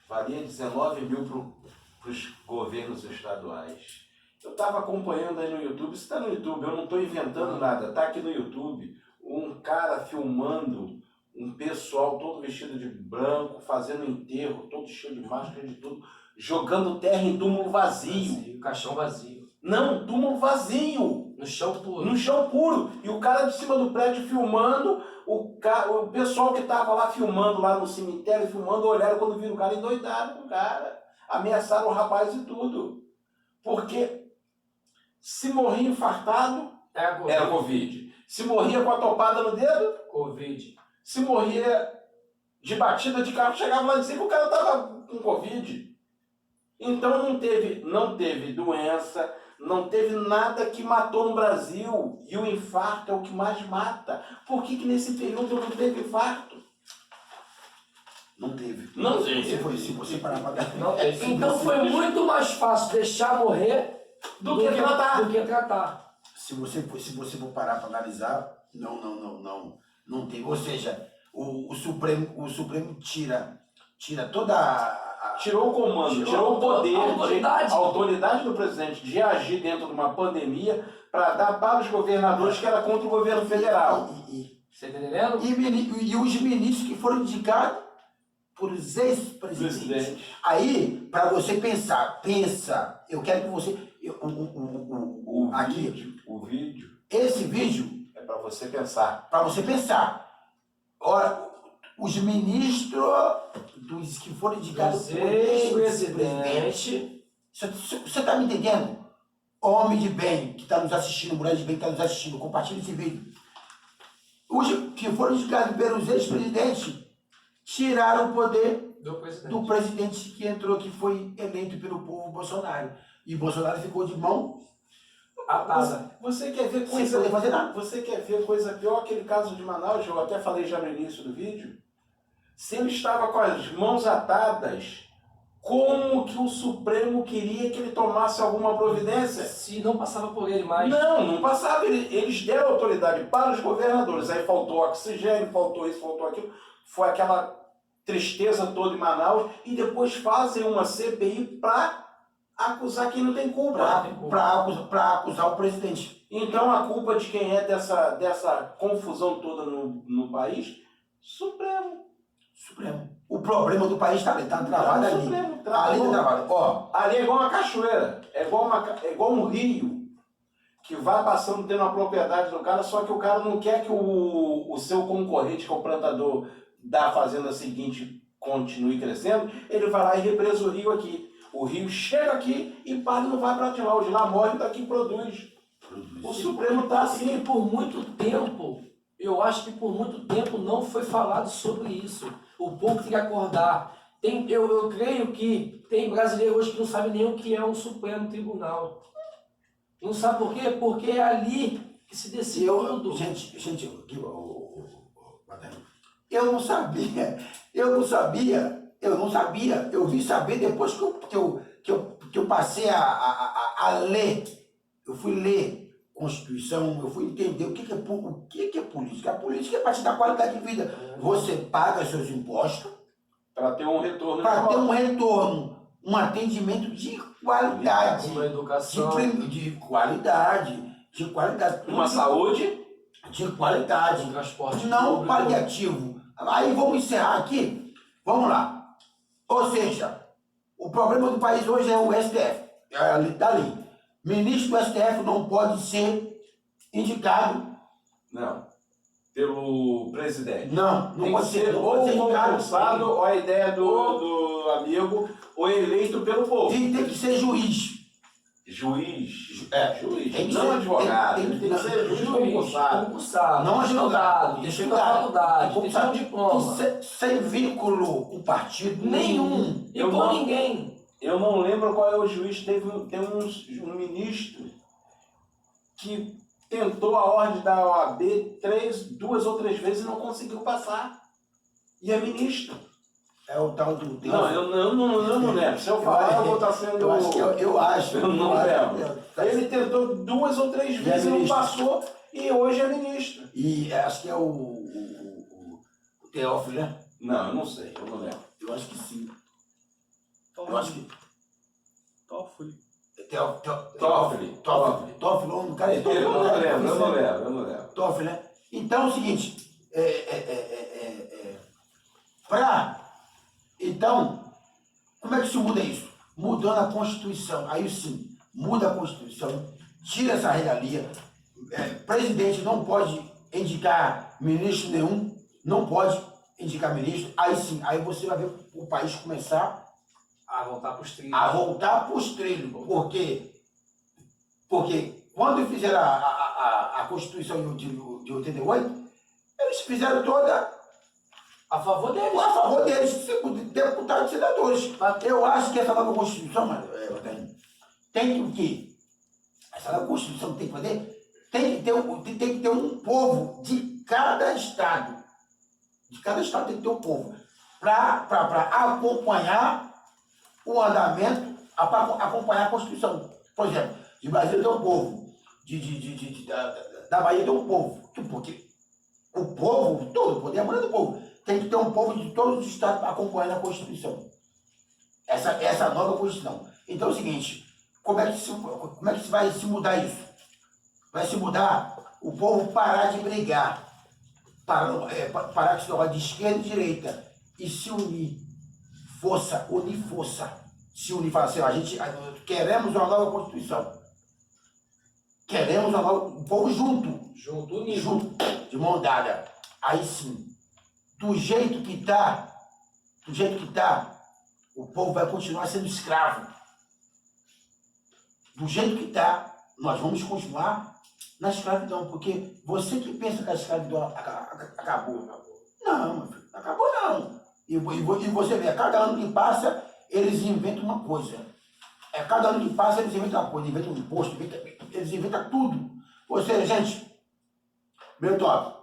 valia 19 mil para os governos estaduais. Eu estava acompanhando aí no YouTube, isso está no YouTube, eu não estou inventando nada, está aqui no YouTube, um cara filmando um pessoal todo vestido de branco, fazendo enterro, todo cheio de máscara de tudo, jogando terra em túmulo vazio. Caixão vazio. Não, túmulo vazio. No chão puro. No chão puro. E o cara de cima do prédio filmando, o pessoal que estava lá filmando, lá no cemitério, filmando, olharam quando viram o cara, endoidaram com o cara. Ameaçaram o rapaz e tudo. Porque se morria infartado, era Covid. Se morria com a topada no dedo, Covid. Se morria de batida de carro, chegava lá de cima, o cara estava com Covid. Então não teve doença, não teve nada que matou no Brasil. E o infarto é o que mais mata. Por que nesse período não teve infarto? Não teve. Não teve. Se você parar para dar. Então foi muito mais fácil deixar morrer do que tratar. Se você for parar para analisar, não teve. Ou seja, o Supremo tira toda a... Tirou o comando, tirou o poder, a autoridade do presidente de agir dentro de uma pandemia para dar para os governadores que era contra o governo federal. Você está entendendo? E os ministros que foram indicados por os ex-presidentes. Aí, para você pensa, eu quero que você... O vídeo. Esse vídeo é para você pensar. Para você pensar. Ora, os ministros que foram indicados por ex-presidente. Você está me entendendo? Homem de bem que está nos assistindo, mulher de bem que está nos assistindo, compartilhe esse vídeo. Os que foram indicados pelos ex-presidentes tiraram o poder do presidente que entrou, que foi eleito pelo povo Bolsonaro. E Bolsonaro ficou de mão atada. Você quer ver coisa... Sem poder fazer nada. Você quer ver coisa pior? Aquele caso de Manaus, eu até falei já no início do vídeo. Se ele estava com as mãos atadas, como que o Supremo queria que ele tomasse alguma providência? Se não passava por ele mais. Não passava. Eles deram autoridade para os governadores. Aí faltou oxigênio, faltou isso, faltou aquilo. Foi aquela tristeza toda em Manaus. E depois fazem uma CPI para acusar quem não tem culpa. Para acusar o presidente. Então a culpa de quem é dessa confusão toda no país? Supremo. O problema do país está travado ali. Supremo. Ali está travado. Ó, ali é igual uma cachoeira, é igual um rio que vai passando tendo uma propriedade do cara, só que o cara não quer que o seu concorrente, que é o plantador da fazenda seguinte, continue crescendo, ele vai lá e represa o rio aqui. O rio chega aqui e para e não vai para de lá. O de lá morre e daqui produz. O Supremo está assim. E por muito tempo, eu acho que por muito tempo não foi falado sobre isso. O povo tem que acordar. Eu creio que tem brasileiro hoje que não sabe nem o que é um Supremo Tribunal. Não sabe por quê? Porque é ali que se decide tudo. Gente, eu não sabia. Eu vim saber depois que eu passei a ler. Eu fui ler Constituição, eu fui entender o que é política. A política é para te dar qualidade de vida. Você paga seus impostos para ter um retorno. Para ter um retorno, um atendimento de qualidade. Uma educação. De qualidade. Uma saúde. De qualidade. Um transporte não público. Paliativo. Aí vamos encerrar aqui. Vamos lá. Ou seja, o problema do país hoje é o STF. Está ali. Ministro do STF não pode ser indicado. Não. Pelo presidente. Não pode ser. Ou concursado, ou a ideia do amigo, ou eleito pelo povo. Tem que ser juiz. Juiz. Juiz. Não advogado. Tem que ser juiz concursado. Não advogado. Tem que ter faculdade. Tem que ter um diploma. Sem vínculo com partido nenhum. E com ninguém. Eu não lembro qual é o juiz. Tem um ministro que tentou a ordem da OAB 2 ou 3 vezes e não conseguiu passar. E é ministro. É o tal do... Não, eu não lembro. Se eu falar, eu vou estar sendo... Eu acho. Eu não lembro. Ele tentou 2 ou 3 vezes e não passou, e hoje é ministro. E acho que é o Teófilo, né? Não, eu não sei, eu não lembro. Eu acho que sim. Eu acho que... Toffoli. Toffoli, o nome do cara é Toffoli. Eu não lembro. Toffoli, né? Então é o seguinte, então, como é que se muda isso? Mudando a Constituição. Aí sim, muda a Constituição, tira essa regalia. Presidente não pode indicar ministro nenhum, não pode indicar ministro. Aí sim, aí você vai ver o país começar a voltar para os trilhos. Por quê? Porque quando fizeram a Constituição de 88, eles fizeram toda a favor deles. A favor deles, deputados e senadores. Eu acho que essa nova Constituição, tem que o quê? Essa nova Constituição tem que fazer? Tem que ter um povo de cada estado. De cada estado tem que ter um povo. Para acompanhar o andamento, para acompanhar a Constituição. Por exemplo, de Brasília tem um povo. Da Bahia tem um povo. Porque o povo, todo o poder é a mulher do povo. Tem que ter um povo de todos os estados acompanhando a Constituição. Essa nova Constituição. Então é o seguinte, como é que vai se mudar isso? Vai se mudar o povo parar de brigar, parar de se jogar de esquerda e direita e se unir. Unir força. Se unir, falar assim, a gente queremos uma nova Constituição. Queremos um povo junto. Unido. Junto, de mão dada. Aí sim. Do jeito que está, o povo vai continuar sendo escravo. Do jeito que está, nós vamos continuar na escravidão, porque você que pensa que a escravidão acabou. Não, meu filho, acabou não. E você vê, cada ano que passa, eles inventam uma coisa. Cada ano que passa, eles inventam uma coisa, inventam um imposto, eles inventam tudo. Ou seja, gente, meu top.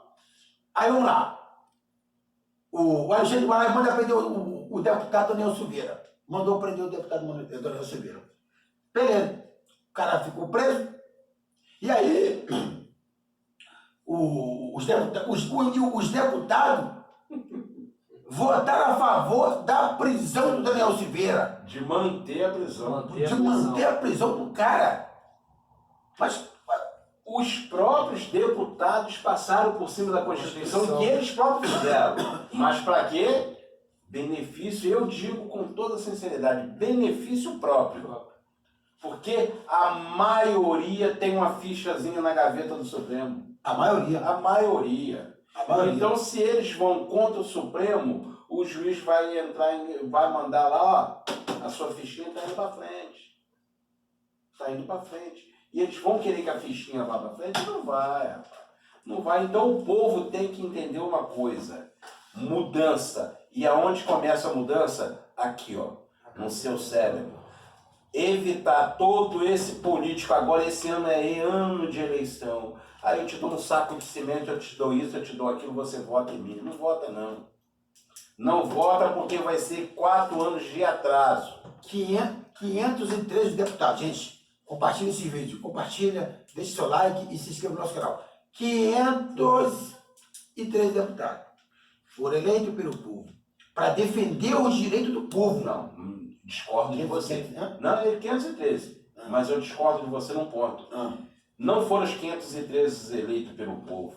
Aí vamos lá. O Alexandre de Moraes manda prender o deputado Daniel Silveira. Mandou prender o deputado Daniel Silveira. Beleza. O cara ficou preso. E aí, os deputados votaram a favor da prisão do Daniel Silveira. De manter a prisão. De manter a prisão do cara. Mas Os próprios deputados passaram por cima da Constituição que eles próprios fizeram. Mas para quê? Benefício, eu digo com toda sinceridade, benefício próprio. Porque a maioria tem uma fichazinha na gaveta do Supremo. a maioria. A maioria. A maioria. Então, se eles vão contra o Supremo, o juiz vai vai mandar lá, ó, a sua fichinha está indo para frente. Está indo para frente. E eles vão querer que a fichinha vá para frente? Não vai, rapaz. Não vai. Então o povo tem que entender uma coisa. Mudança. E aonde começa a mudança? Aqui, ó. No seu cérebro. Evitar todo esse político. Agora esse ano é ano de eleição. Aí eu te dou um saco de cimento, eu te dou isso, eu te dou aquilo, você vota em mim. Não vota, não. Não vota porque vai ser 4 anos de atraso. 513 deputados, gente. Compartilha esse vídeo, compartilha, deixe seu like e se inscreva no nosso canal. 503 deputados foram eleitos pelo povo para defender os direitos do povo. Não, discordo de você. Né? Não, é 513. Mas eu discordo de você num ponto. Não foram os 513 eleitos pelo povo.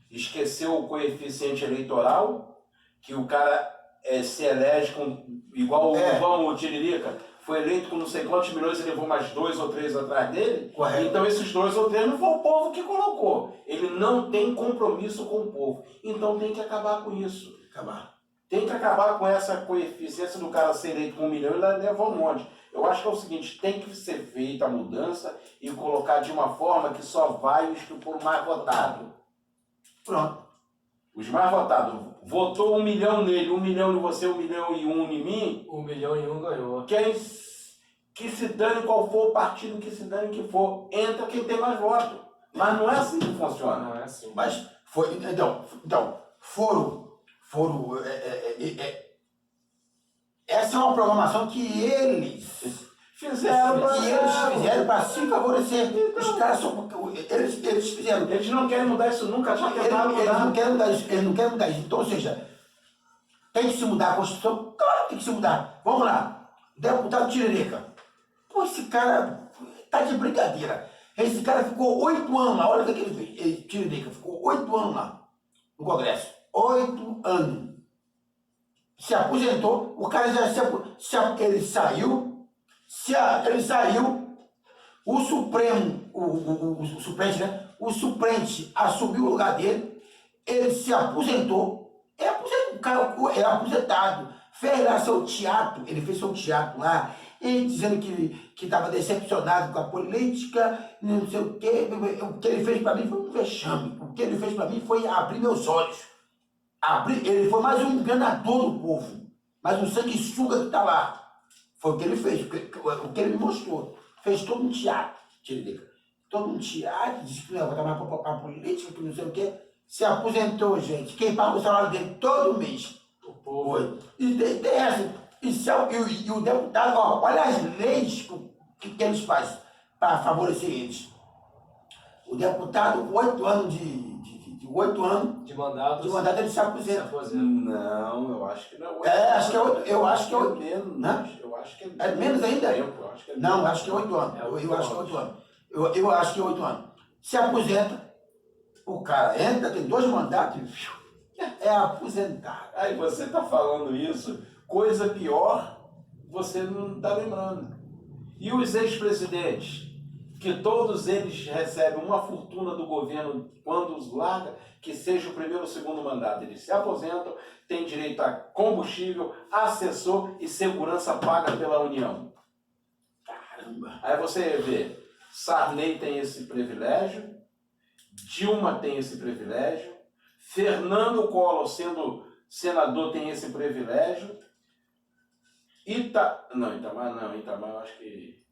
Esqueceu o coeficiente eleitoral, que o cara se elege com, igual o João Tiririca, foi eleito com não sei quantos milhões e levou mais 2 ou 3 atrás dele. Correto. Então esses 2 ou 3 não foi o povo que colocou. Ele não tem compromisso com o povo. Então tem que acabar com isso. Acabar. Tem que acabar com essa coeficiência do cara ser eleito com 1 milhão e levar um monte. Eu acho que é o seguinte, tem que ser feita a mudança e colocar de uma forma que só vai os que foram mais votados. Pronto. Os mais votados. Votou 1 milhão nele, 1 milhão em você, 1 milhão e 1 em mim. 1 milhão e 1 ganhou. Que se dane qual for o partido, que se dane que for, entra quem tem mais voto. Mas não é assim que funciona. Não é assim. Mas foi. Então foram. Essa é uma programação que eles Fizeram para se favorecer. Os caras são. Eles fizeram. Eles não querem mudar isso nunca, já tentaram Eles mudar. não querem mudar isso. Eles não querem mudar isso. Então, ou seja, tem que se mudar a Constituição? Claro que tem que se mudar. Vamos lá. Deputado Tiririca. Pô, esse cara tá de brincadeira. Esse cara ficou 8 anos lá. Olha o que ele fez. Tiririca ficou 8 anos lá no Congresso. 8 anos. Se aposentou, o cara já ele saiu, ele saiu, o Supremo, o suplente, né? O suplente assumiu o lugar dele, ele se aposentou, o cara é aposentado, fez lá seu teatro, ele fez seu teatro lá, ele dizendo que estava decepcionado com a política, não sei o quê. O que ele fez para mim foi um vexame, o que ele fez para mim foi abrir meus olhos. Ele foi mais um enganador do povo, mais um sanguessuga que está lá. Foi o que ele fez, o que ele me mostrou. Fez todo um teatro, Tiririca. Todo um teatro, disse que não ia votar mais para a política, que não sei o quê. Se aposentou, gente. Quem paga o salário dele todo mês? O povo. Foi. E o deputado, ó, olha as leis que eles fazem para favorecer eles. O deputado, 8 anos De mandato. ele se aposenta. Não, eu acho que não. Acho que é 8. Eu acho que é 8. menos. Né? Eu acho que É menos ainda? Eu acho que é Não, acho que é 8 anos. Eu acho que é 8 anos. Eu acho que é 8 anos. Se aposenta, o cara entra, tem 2 mandatos e é aposentado. Aí você está falando isso, coisa pior, você não está lembrando. E os ex-presidentes, que todos eles recebem uma fortuna do governo quando os larga, que seja o primeiro ou segundo mandato. Eles se aposentam, têm direito a combustível, assessor e segurança paga pela União. Caramba. Aí você vê, Sarney tem esse privilégio, Dilma tem esse privilégio, Fernando Collor, sendo senador, tem esse privilégio. Itamar eu acho que...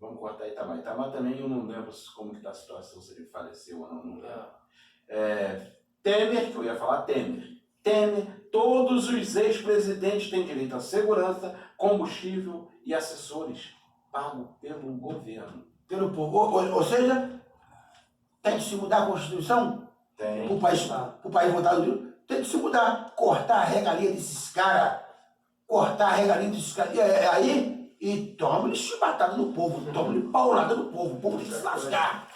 Vamos cortar Itamar. Itamar também eu não lembro como que está a situação, se ele faleceu ou não, não lembro. Temer, que eu ia falar Temer. Temer, todos os ex-presidentes têm direito a segurança, combustível e assessores pago pelo governo. Pelo povo. Ou seja, tem que se mudar a Constituição Tem. para o país votar no livro. Tem que se mudar. Cortar a regalia desses caras. Cortar a regalia desses caras. E toma-lhe chibatada no povo. Toma-lhe paulada no povo. O povo tem que se lascar.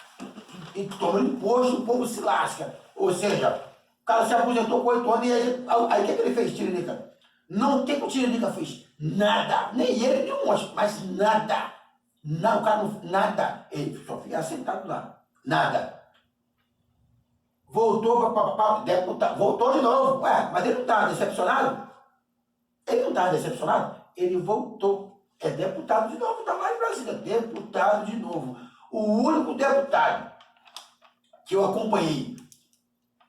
E toma-lhe imposto, o povo se lasca. Ou seja, o cara se aposentou com 8 anos e aí o que ele fez, Tiririca? Não, o que o Tiririca fez? Nada. Nem ele, nem um monte, mas nada. Não, o cara não, nada. Ele só fica sentado lá. Nada. Voltou para deputado. Voltou de novo. Ué, mas ele não estava decepcionado? Ele não estava decepcionado? Ele voltou. É deputado de novo. Está lá em Brasília. Deputado de novo. O único deputado que eu acompanhei,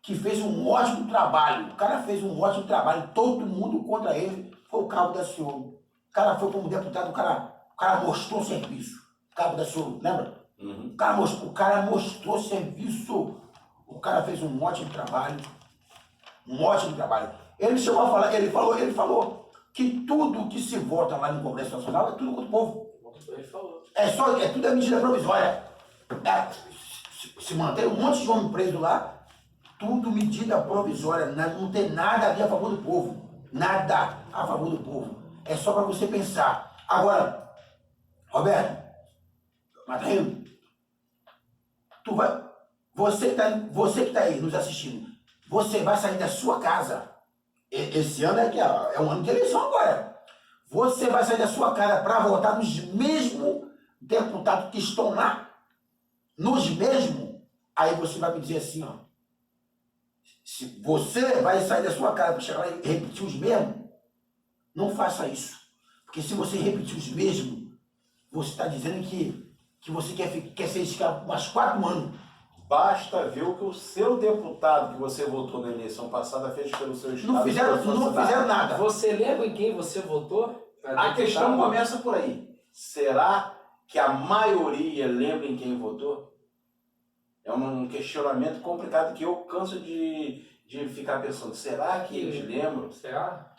que fez um ótimo trabalho, o cara fez um ótimo trabalho, todo mundo contra ele, foi o Cabo da Ciolo. O cara foi como deputado, o cara mostrou serviço. Cabo da Ciolo, lembra? Uhum. O cara mostrou serviço. O cara fez um ótimo trabalho. Um ótimo trabalho. Ele chegou a falar, ele falou que tudo que se vota lá no Congresso Nacional é tudo contra o povo. Ele falou. Tudo é medida provisória. Se mantém um monte de homem preso lá, tudo medida provisória, não tem nada ali a favor do povo. Nada a favor do povo. É só para você pensar. Agora, Roberto, Matheus, você que tá aí nos assistindo, você vai sair da sua casa. Esse ano é um ano de eleição agora. Você vai sair da sua casa para votar nos mesmos deputados que estão lá, nos mesmos. Aí você vai me dizer assim, ó, se você vai sair da sua casa para chegar lá e repetir os mesmos, não faça isso. Porque se você repetir os mesmos, você está dizendo que você quer ser escravo por mais 4 anos. Basta ver o que o seu deputado que você votou na eleição passada fez pelo seu estado. Não fizeram nada. Você lembra em quem você votou? A questão começa por aí. Será que a maioria lembra em quem votou? É um questionamento complicado que eu canso de ficar pensando. Será que eles lembram? Será?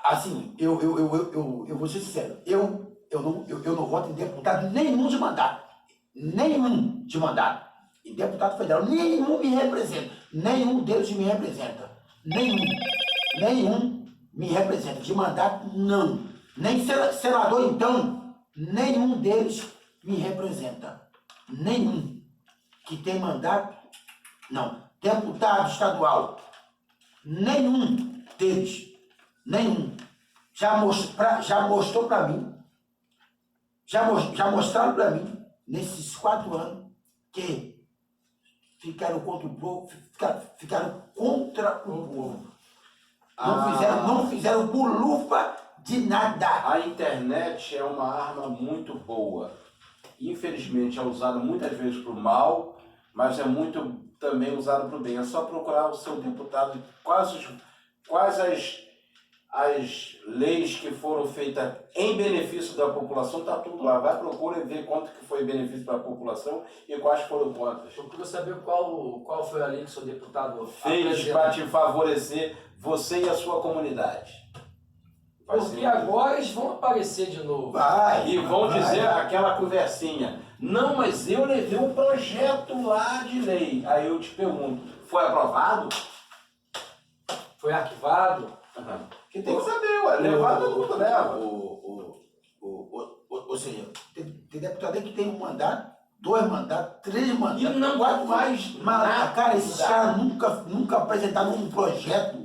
Assim, eu vou ser sincero. Eu não voto em deputado nenhum de mandato. Nenhum de mandato. E deputado federal, nenhum me representa. Nenhum deles me representa. Nenhum me representa. De mandato, não. Nem senador, então, nenhum deles me representa. Nenhum. Que tem mandato, não. Deputado estadual, nenhum deles. Nenhum. Já mostrou para mim, já mostraram para mim, nesses 4 anos, que ficaram contra o povo, ficaram contra o povo. Não fizeram bulufa de nada. A internet é uma arma muito boa. Infelizmente é usada muitas vezes para o mal, mas é muito também usada para o bem. É só procurar o seu deputado, quais as leis que foram feitas em benefício da população, está tudo lá. Vai, procura e vê quanto que foi benefício para a população e quais foram contas. Procura saber qual foi a lei que o seu deputado fez para te favorecer você e a sua comunidade. Porque agora eles vão aparecer de novo. E vão dizer aquela conversinha. Não, mas eu levei um projeto lá de lei. Aí eu te pergunto, foi aprovado? Foi arquivado? Que tem que saber, ué. Levar todo mundo leva. Ou seja, tem deputado aí que tem 1 mandato, 2 mandatos, 3 mandatos, E não 4 faz mandatos. Cara, esses caras nunca apresentaram um projeto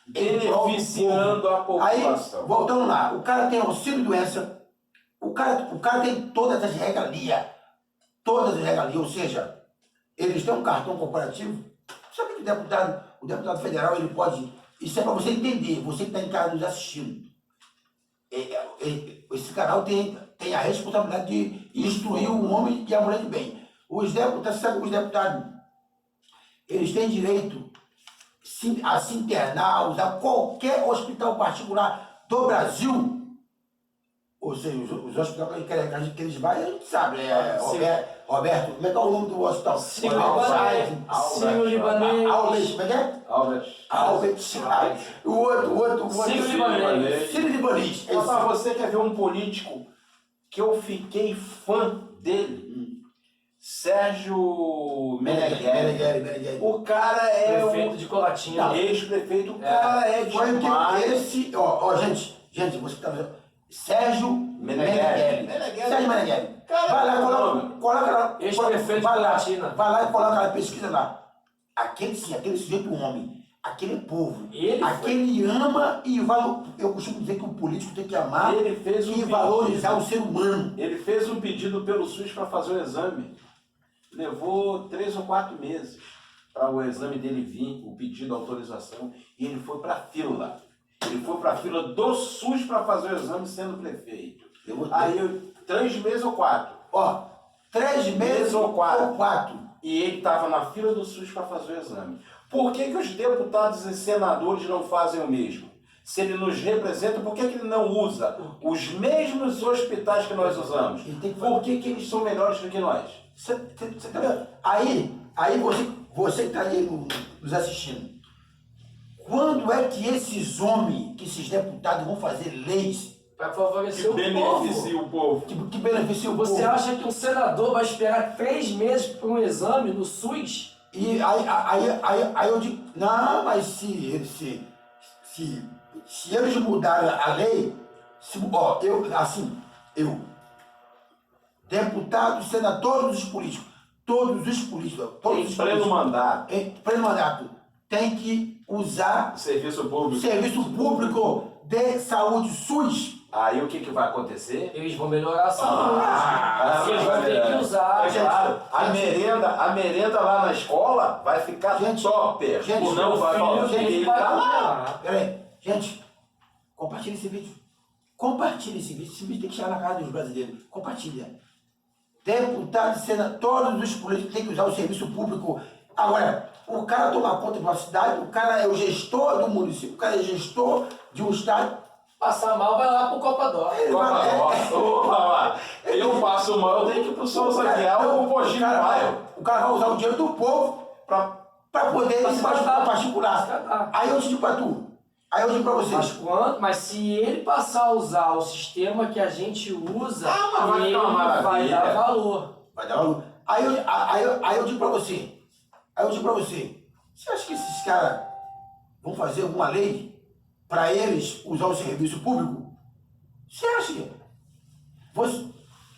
beneficiando a população. Aí, voltando lá, o cara tem auxílio-doença, o cara tem todas as regalias, ou seja, eles têm um cartão corporativo. Sabe que o deputado federal, ele pode, isso é para você entender, você que está em casa nos assistindo. Esse canal tem a responsabilidade de instruir o homem e a mulher de bem. Os deputados, eles têm direito a se internar, usar qualquer hospital particular do Brasil, Ou seja, os hospitais que eles vão, a gente sabe, Sim. Roberto, como é que é o nome do hospital? Sírio-Libanês. Albert, como é que é? Albert. O outro. Sírio-Libanês. Sírio-Libanês. Mas você quer ver um político que eu fiquei fã dele? Sérgio Meneghel. O cara é Prefeito de Colatina. ex-prefeito, o cara é demais. Gente, você tá vendo? Sérgio Meneghel. Sérgio Meneghel. Cara, Vai lá, coloca lá. Ex-prefeito de Vai lá, Colatina. vai lá e coloca lá, pesquisa lá. Aquele sujeito homem, aquele povo, aquele ama e valor. Eu costumo dizer que o político tem que amar Ele fez um e valorizar o ser humano. Ele fez um pedido pelo SUS para fazer o exame. Levou 3 ou 4 meses para o exame dele vir, o pedido, a autorização, e ele foi para a fila. Ele foi para a fila do SUS para fazer o exame sendo prefeito. Aí, 3 meses ou 4. 3 meses ou 4. E ele estava na fila do SUS para fazer o exame. Por que os deputados e senadores não fazem o mesmo? Se ele nos representa, por que ele não usa os mesmos hospitais que nós usamos? Por que eles são melhores do que nós? Você tá vendo? Aí você que está aí nos assistindo, quando é que esses homens, que esses deputados vão fazer leis Para favorecer Que o beneficia povo. o povo. que beneficiam o povo? Você acha que um senador vai esperar 3 meses para um exame no SUS? E aí eu digo, não, mas se eles mudarem a lei, deputados, senadores, todos os políticos, Pleno mandato. em pleno mandato, tem que usar Serviço o público. serviço público de saúde SUS. Aí o que vai acontecer? Eles vão melhorar a saúde. Eles vão ter que usar. É claro, a merenda lá na escola vai ficar topper. gente, Ou não meu vai filho, falar. gente, Ele vai tá lá. congelar. Peraí, gente, compartilha esse vídeo. Compartilha esse vídeo. Esse vídeo tem que chegar na casa dos brasileiros. Compartilha. Deputados, senadores, todos os políticos têm que usar o serviço público. Agora, o cara toma conta de uma cidade, o cara é o gestor do município, o cara é gestor de um estado. Passar mal, vai lá pro Copa d'Or. Eu passo mal, eu tenho que ir pro Souza Guiar ou pro Postinho Maio. O cara vai usar o dinheiro do povo para poder ir para particular. Aí eu digo para tu, aí eu digo para vocês. Mas se ele passar a usar o sistema que a gente usa, mas vai ele ficar uma vai maravilha. dar valor. Vai dar valor. Aí eu digo para você. Você acha que esses caras vão fazer alguma lei para eles usar o serviço público? Você acha?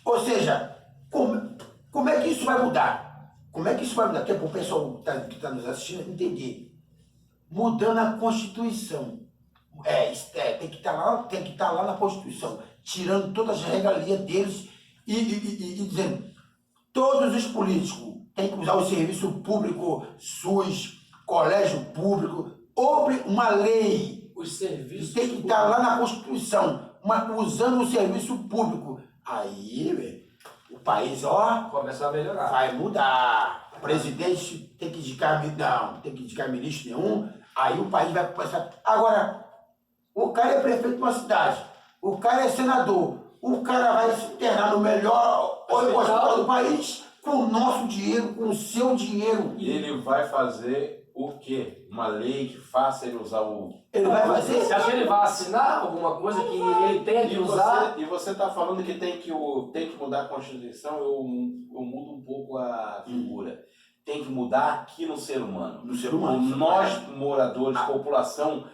Ou seja, como é que isso vai mudar? Como é que isso vai mudar? Que é para o pessoal que está nos assistindo entender. Mudando a Constituição. Tem que estar lá na Constituição, tirando todas as regalias deles e dizendo, todos os políticos têm que usar o serviço público, SUS, colégio público, uma lei. Os serviços. Tem que estar lá na Constituição, usando o serviço público. Aí, velho, o país, Começa a melhorar. vai mudar. O presidente tem que indicar, não tem que indicar ministro nenhum, aí o país vai começar. Agora, o cara é prefeito de uma cidade, o cara é senador, o cara vai se internar no melhor hospital do país com o nosso dinheiro, com o seu dinheiro. E ele vai fazer o quê? Uma lei que faça ele usar o... Ele vai fazer? Você acha que ele vai assinar alguma coisa que ele tenha que usar? E você está falando que tem que mudar a Constituição, eu mudo um pouco a figura. Tem que mudar aqui no ser humano. No ser humano. Nós, moradores, população,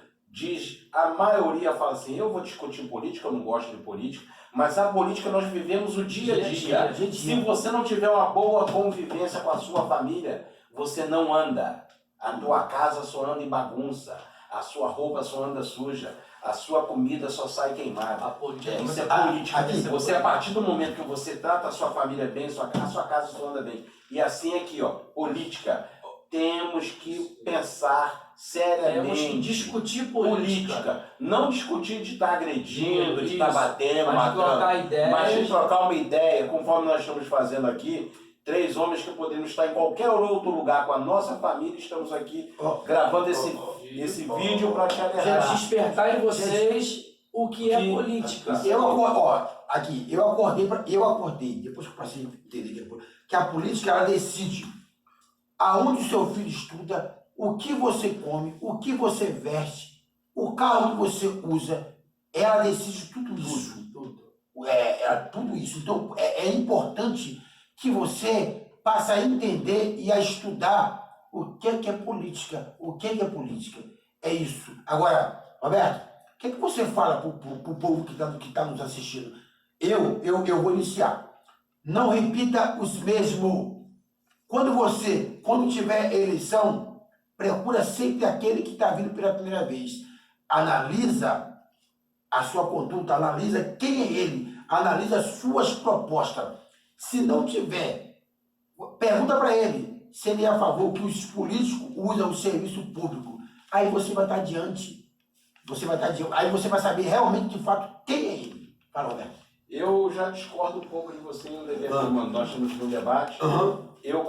a maioria fala assim, eu vou discutir política, eu não gosto de política, mas a política nós vivemos o dia a dia. Se você não tiver uma boa convivência com a sua família, você não anda. A tua casa só anda em bagunça, a sua roupa só anda suja, a sua comida só sai queimada. Isso é política. Você, a partir do momento que você trata a sua família bem, a sua casa só anda bem. E assim aqui, política. Temos que pensar seriamente. Temos que discutir política. Não discutir de estar agredindo, de estar batendo, mas trocar ideias. Mas de trocar uma ideia, conforme nós estamos fazendo aqui. 3 homens que podemos estar em qualquer outro lugar com a nossa família, estamos aqui gravando esse vídeo para te alertar. Despertar em vocês o que é política. aqui, eu acordei, depois que eu passei a entender que a política, ela decide aonde o seu filho estuda, o que você come, o que você veste, o carro que você usa, ela decide tudo isso. Tudo isso. Então, é importante que você passe a entender e a estudar o que é política. O que é política? É isso. Agora, Roberto, o que você fala para o povo que tá nos assistindo? Eu vou iniciar. Não repita os mesmos. Quando tiver eleição, procura sempre aquele que está vindo pela primeira vez. Analisa a sua conduta, analisa quem é ele, analisa as suas propostas. Se não tiver, pergunta para ele se ele é a favor que os políticos usam o serviço público. Aí você vai estar diante, aí você vai saber realmente, de fato, quem é ele. Fala, Roberto. Eu já discordo um pouco de você em um determinado momento. Nós estamos no debate. Eu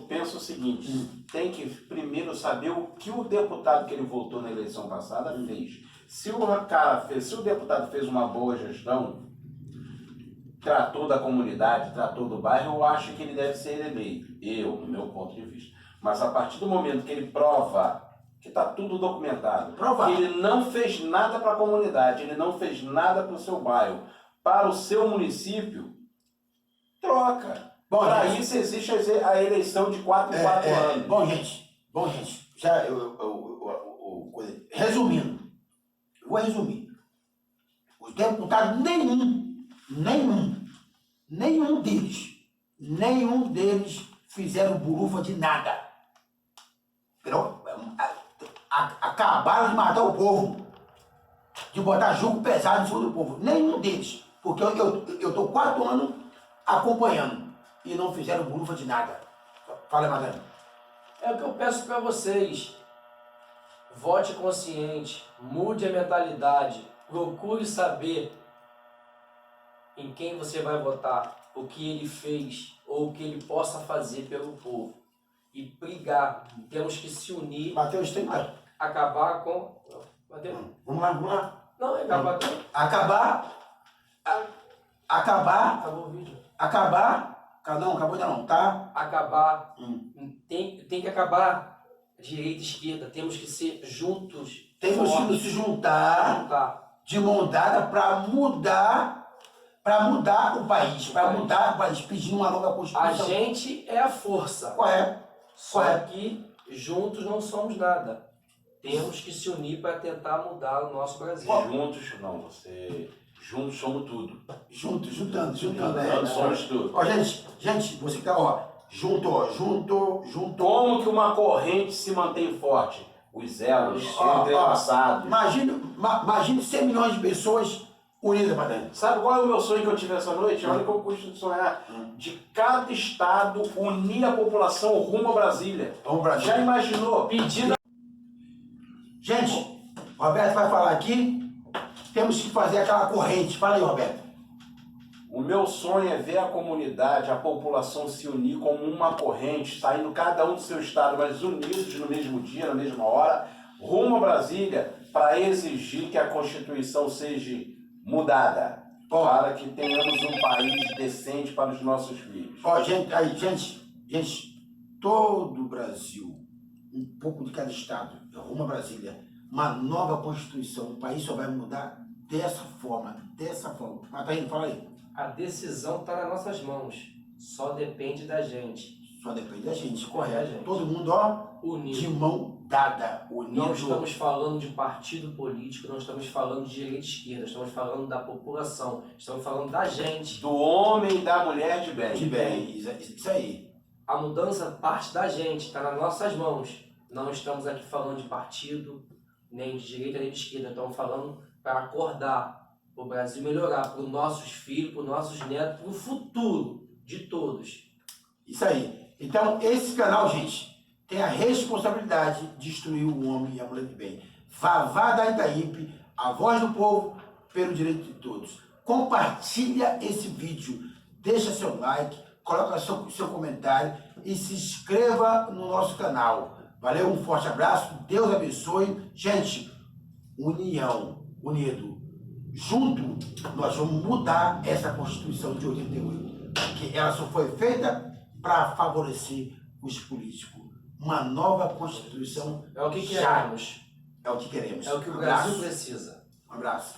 penso o seguinte, tem que primeiro saber o que o deputado que ele votou na eleição passada fez. Se o deputado fez uma boa gestão, tratou da comunidade, tratou do bairro, eu acho que ele deve ser eleito. No meu ponto de vista. Mas a partir do momento que ele prova que está tudo documentado, que ele não fez nada para a comunidade, ele não fez nada para o seu bairro, para o seu município, troca. Para isso existe a eleição de 4 em 4 anos. Bom, gente, já resumindo, eu vou resumir. Os deputados, nenhum deles fizeram burufa de nada. Acabaram de matar o povo, de botar jugo pesado em cima do povo. Nenhum deles. Porque eu estou 4 anos acompanhando e não fizeram burufa de nada. Fala, Madame. É o que eu peço para vocês. Vote consciente, mude a mentalidade, procure saber em quem você vai votar, o que ele fez ou o que ele possa fazer pelo povo. E brigar. Temos que se unir. Mateus, tem mais. Acabar com... Mateus? Vamos lá. Não, é acabar com... Acabou o vídeo. Não, acabou ainda não, tá? Acabar. Tem que acabar direita e esquerda. Temos que ser juntos. Temos que se juntar de mão dada para mudar o país. Pedir uma nova Constituição. A gente é a força. Correto. Só que juntos não somos nada. Temos que se unir para tentar mudar o nosso Brasil. Juntos somos tudo. Juntando. Somos tudo. Ó, gente, você que tá, junto. Como que uma corrente se mantém forte? Os elos entrelaçados. Imagine 100 milhões de pessoas unidas, Madame. Sabe qual é o meu sonho que eu tive essa noite? Olha que eu costumo sonhar. De cada estado unir a população rumo a Brasília. Já imaginou? Gente, Roberto vai falar aqui. Temos que fazer aquela corrente. Fala aí, Roberto. O meu sonho é ver a comunidade, a população se unir como uma corrente, saindo cada um do seu estado, mas unidos no mesmo dia, na mesma hora, rumo a Brasília, para exigir que a Constituição seja mudada, para que tenhamos um país decente para os nossos filhos. Gente, todo o Brasil, um pouco de cada estado, rumo a Brasília, uma nova Constituição, o país só vai mudar dessa forma. Mataíno, fala aí. A decisão está nas nossas mãos. Só depende da gente. Correto. Todo mundo, unido. De mão dada, unido. Não estamos falando de partido político, não estamos falando de direita e esquerda, estamos falando da população, estamos falando da gente. Do homem e da mulher de bem. Isso aí. A mudança parte da gente, está nas nossas mãos. Não estamos aqui falando de partido, nem de direita nem de esquerda, estamos falando para acordar, para o Brasil melhorar, para os nossos filhos, para os nossos netos, para o futuro de todos. Isso aí. Então, esse canal, gente, tem a responsabilidade de instruir o homem e a mulher de bem. Vavá da Itaípe, a voz do povo, pelo direito de todos. Compartilha esse vídeo, deixa seu like, coloca seu comentário e se inscreva no nosso canal. Valeu, um forte abraço, Deus abençoe. Gente, união, unido, junto, nós vamos mudar essa Constituição de 88. Que ela só foi feita para favorecer os políticos. Uma nova Constituição É o que já. queremos. É o que queremos. É o que o Um Brasil abraço. precisa. Um abraço.